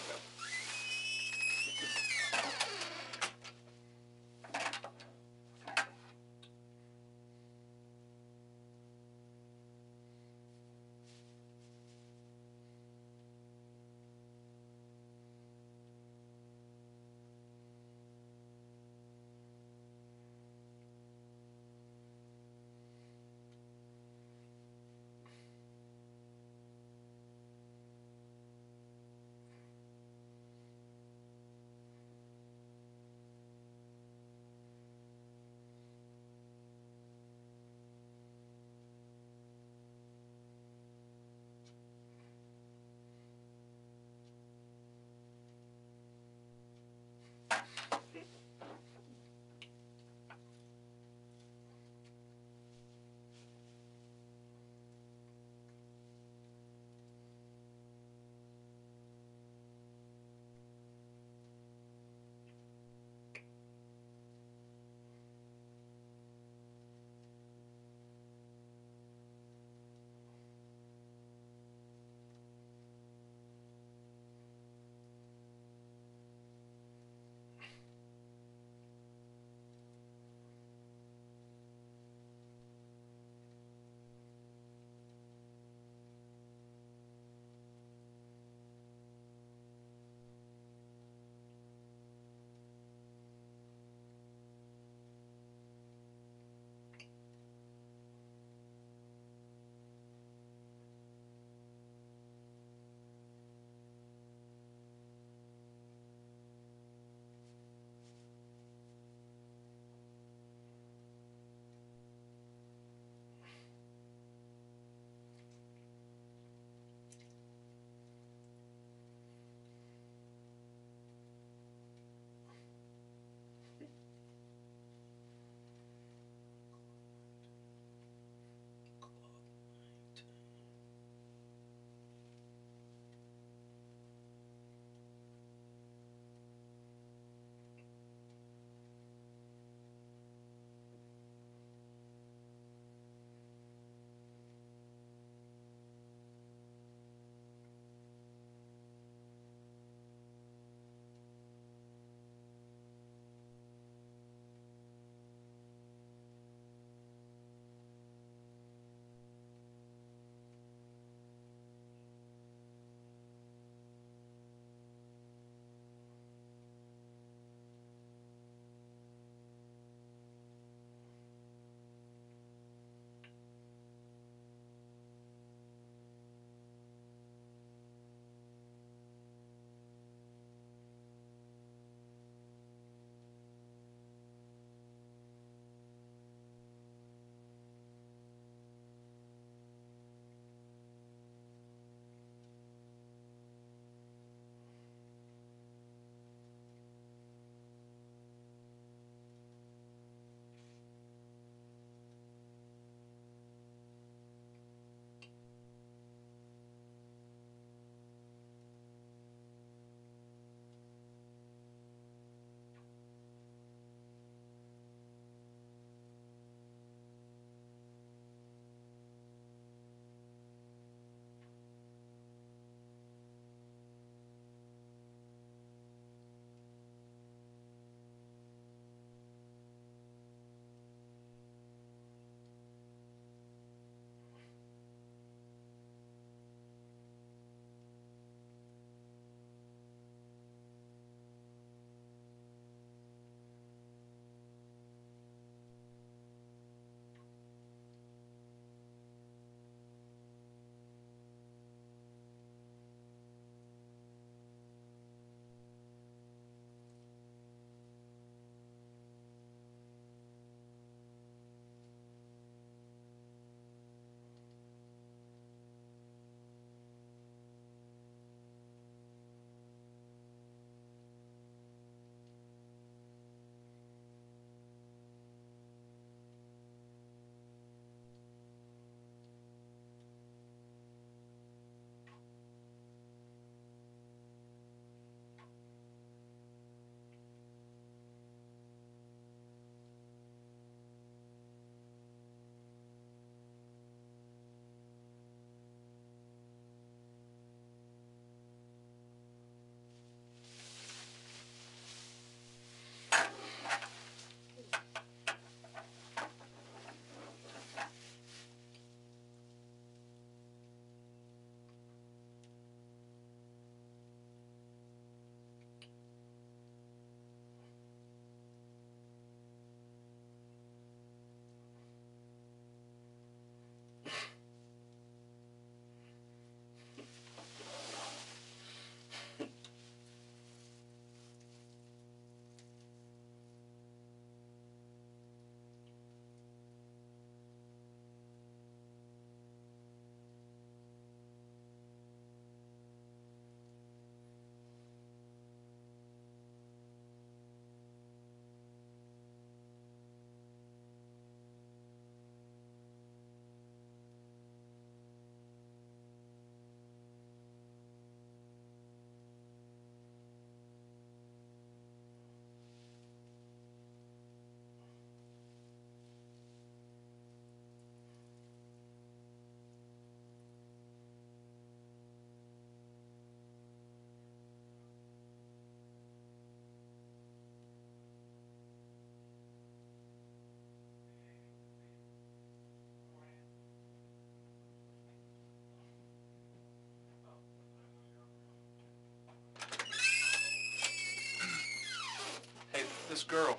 [SPEAKER 1] girl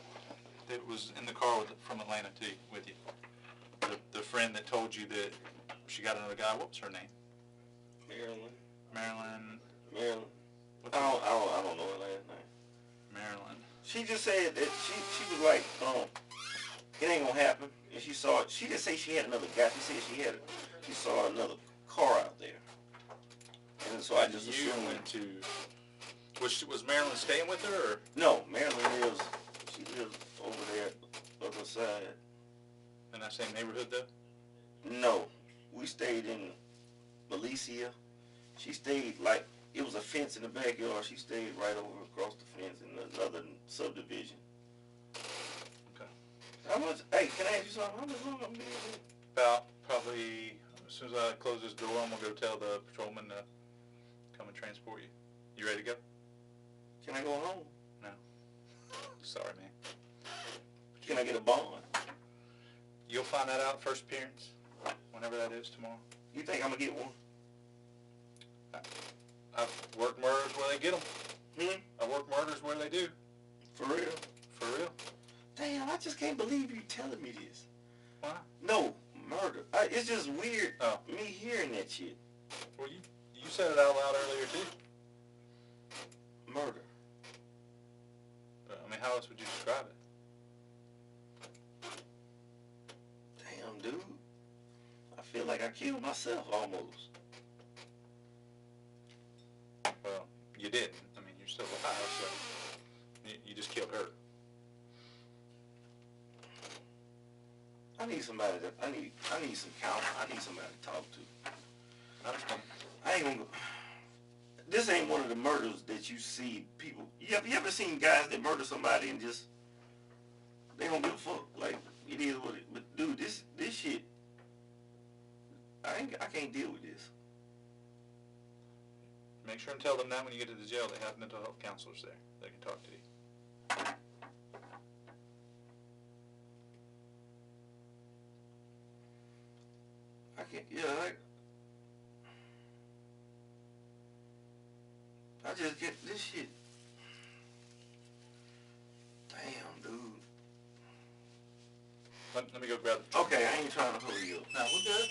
[SPEAKER 1] that was in the car from Atlanta too, with you? The friend that told you that she got another guy. What was her name?
[SPEAKER 2] Marilyn.
[SPEAKER 1] Marilyn.
[SPEAKER 2] I don't know her last name.
[SPEAKER 1] Marilyn.
[SPEAKER 2] She just said that she was like, it ain't gonna happen. And she saw it. She didn't say she had another guy. She said she saw another car out there. And so I just
[SPEAKER 1] You
[SPEAKER 2] assumed.
[SPEAKER 1] went to. Was Marilyn staying with her, or?
[SPEAKER 2] No, Marilyn lives over there, other side.
[SPEAKER 1] In that same neighborhood, though?
[SPEAKER 2] No, we stayed in Valencia. She stayed like, it was a fence in the backyard. She stayed right over across the fence in another subdivision.
[SPEAKER 1] Okay.
[SPEAKER 2] How much, hey, can I ask you something? How much longer I'm being here?
[SPEAKER 1] About probably, as soon as I close this door, I'm going to go tell the patrolman to come and transport you. You ready to go?
[SPEAKER 2] Can I go home?
[SPEAKER 1] No. Sorry, man.
[SPEAKER 2] Can I get a bond?
[SPEAKER 1] You'll find that out first appearance, whenever that is tomorrow.
[SPEAKER 2] You think I'm gonna get one?
[SPEAKER 1] I've worked murders where they get them.
[SPEAKER 2] Hmm?
[SPEAKER 1] I've worked murders where they do.
[SPEAKER 2] For real?
[SPEAKER 1] For real.
[SPEAKER 2] Damn, I just can't believe you telling me this.
[SPEAKER 1] Why?
[SPEAKER 2] No, murder. It's just weird me hearing that shit.
[SPEAKER 1] Well, you said it out loud earlier, too.
[SPEAKER 2] Murder.
[SPEAKER 1] But, I mean, how else would you describe it?
[SPEAKER 2] Damn, dude. I feel like I killed myself almost.
[SPEAKER 1] Well, you didn't. I mean, you're still alive, so you just killed her.
[SPEAKER 2] I need somebody I need some counsel. I need somebody to talk to.
[SPEAKER 1] I understand.
[SPEAKER 2] I ain't gonna go. This ain't one of the murders that you see people. You ever seen guys that murder somebody and just, they don't give a fuck. Like, it is what it, but dude, this shit, I can't deal with this.
[SPEAKER 1] Make sure and tell them that when you get to the jail, they have mental health counselors there. They can talk to you.
[SPEAKER 2] I can't, I just get this shit. Damn, dude.
[SPEAKER 1] Let me go grab the
[SPEAKER 2] Okay, I ain't trying to hurry up.
[SPEAKER 1] No, we're good.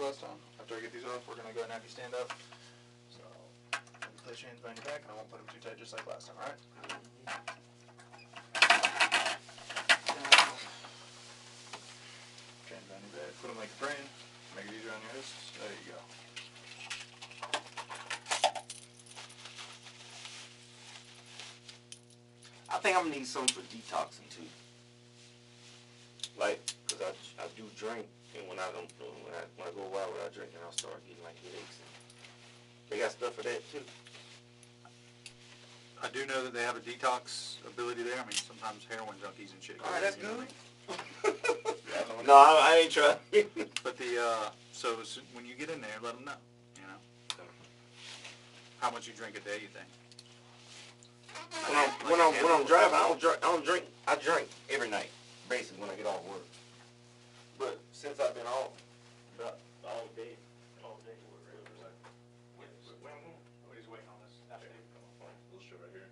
[SPEAKER 7] last time. After I get these off, we're gonna go ahead and have you stand up. So, place your hands behind your back, and I won't put them too tight, just like last time, alright? Hands behind your back, put them like you're praying. Make it easier on your wrists. There you go.
[SPEAKER 2] I think I'm gonna need something for detoxing too. Like, cause I do drink, and when I go a while without drinking, I'll start getting like headaches. And they got stuff for that too.
[SPEAKER 1] I do know that they have a detox ability there. I mean, sometimes heroin junkies and shit.
[SPEAKER 2] All right, that's
[SPEAKER 1] you know what I
[SPEAKER 2] good.
[SPEAKER 1] mean?
[SPEAKER 2] No, I ain't trying.
[SPEAKER 1] But so when you get in there, let them know, you know. How much you drink a day, you think?
[SPEAKER 2] When I'm driving, I don't drink. I drink every night, basically when I get off work. But since I've been off, all day,
[SPEAKER 7] He's waiting on this after you come up. We'll show right here.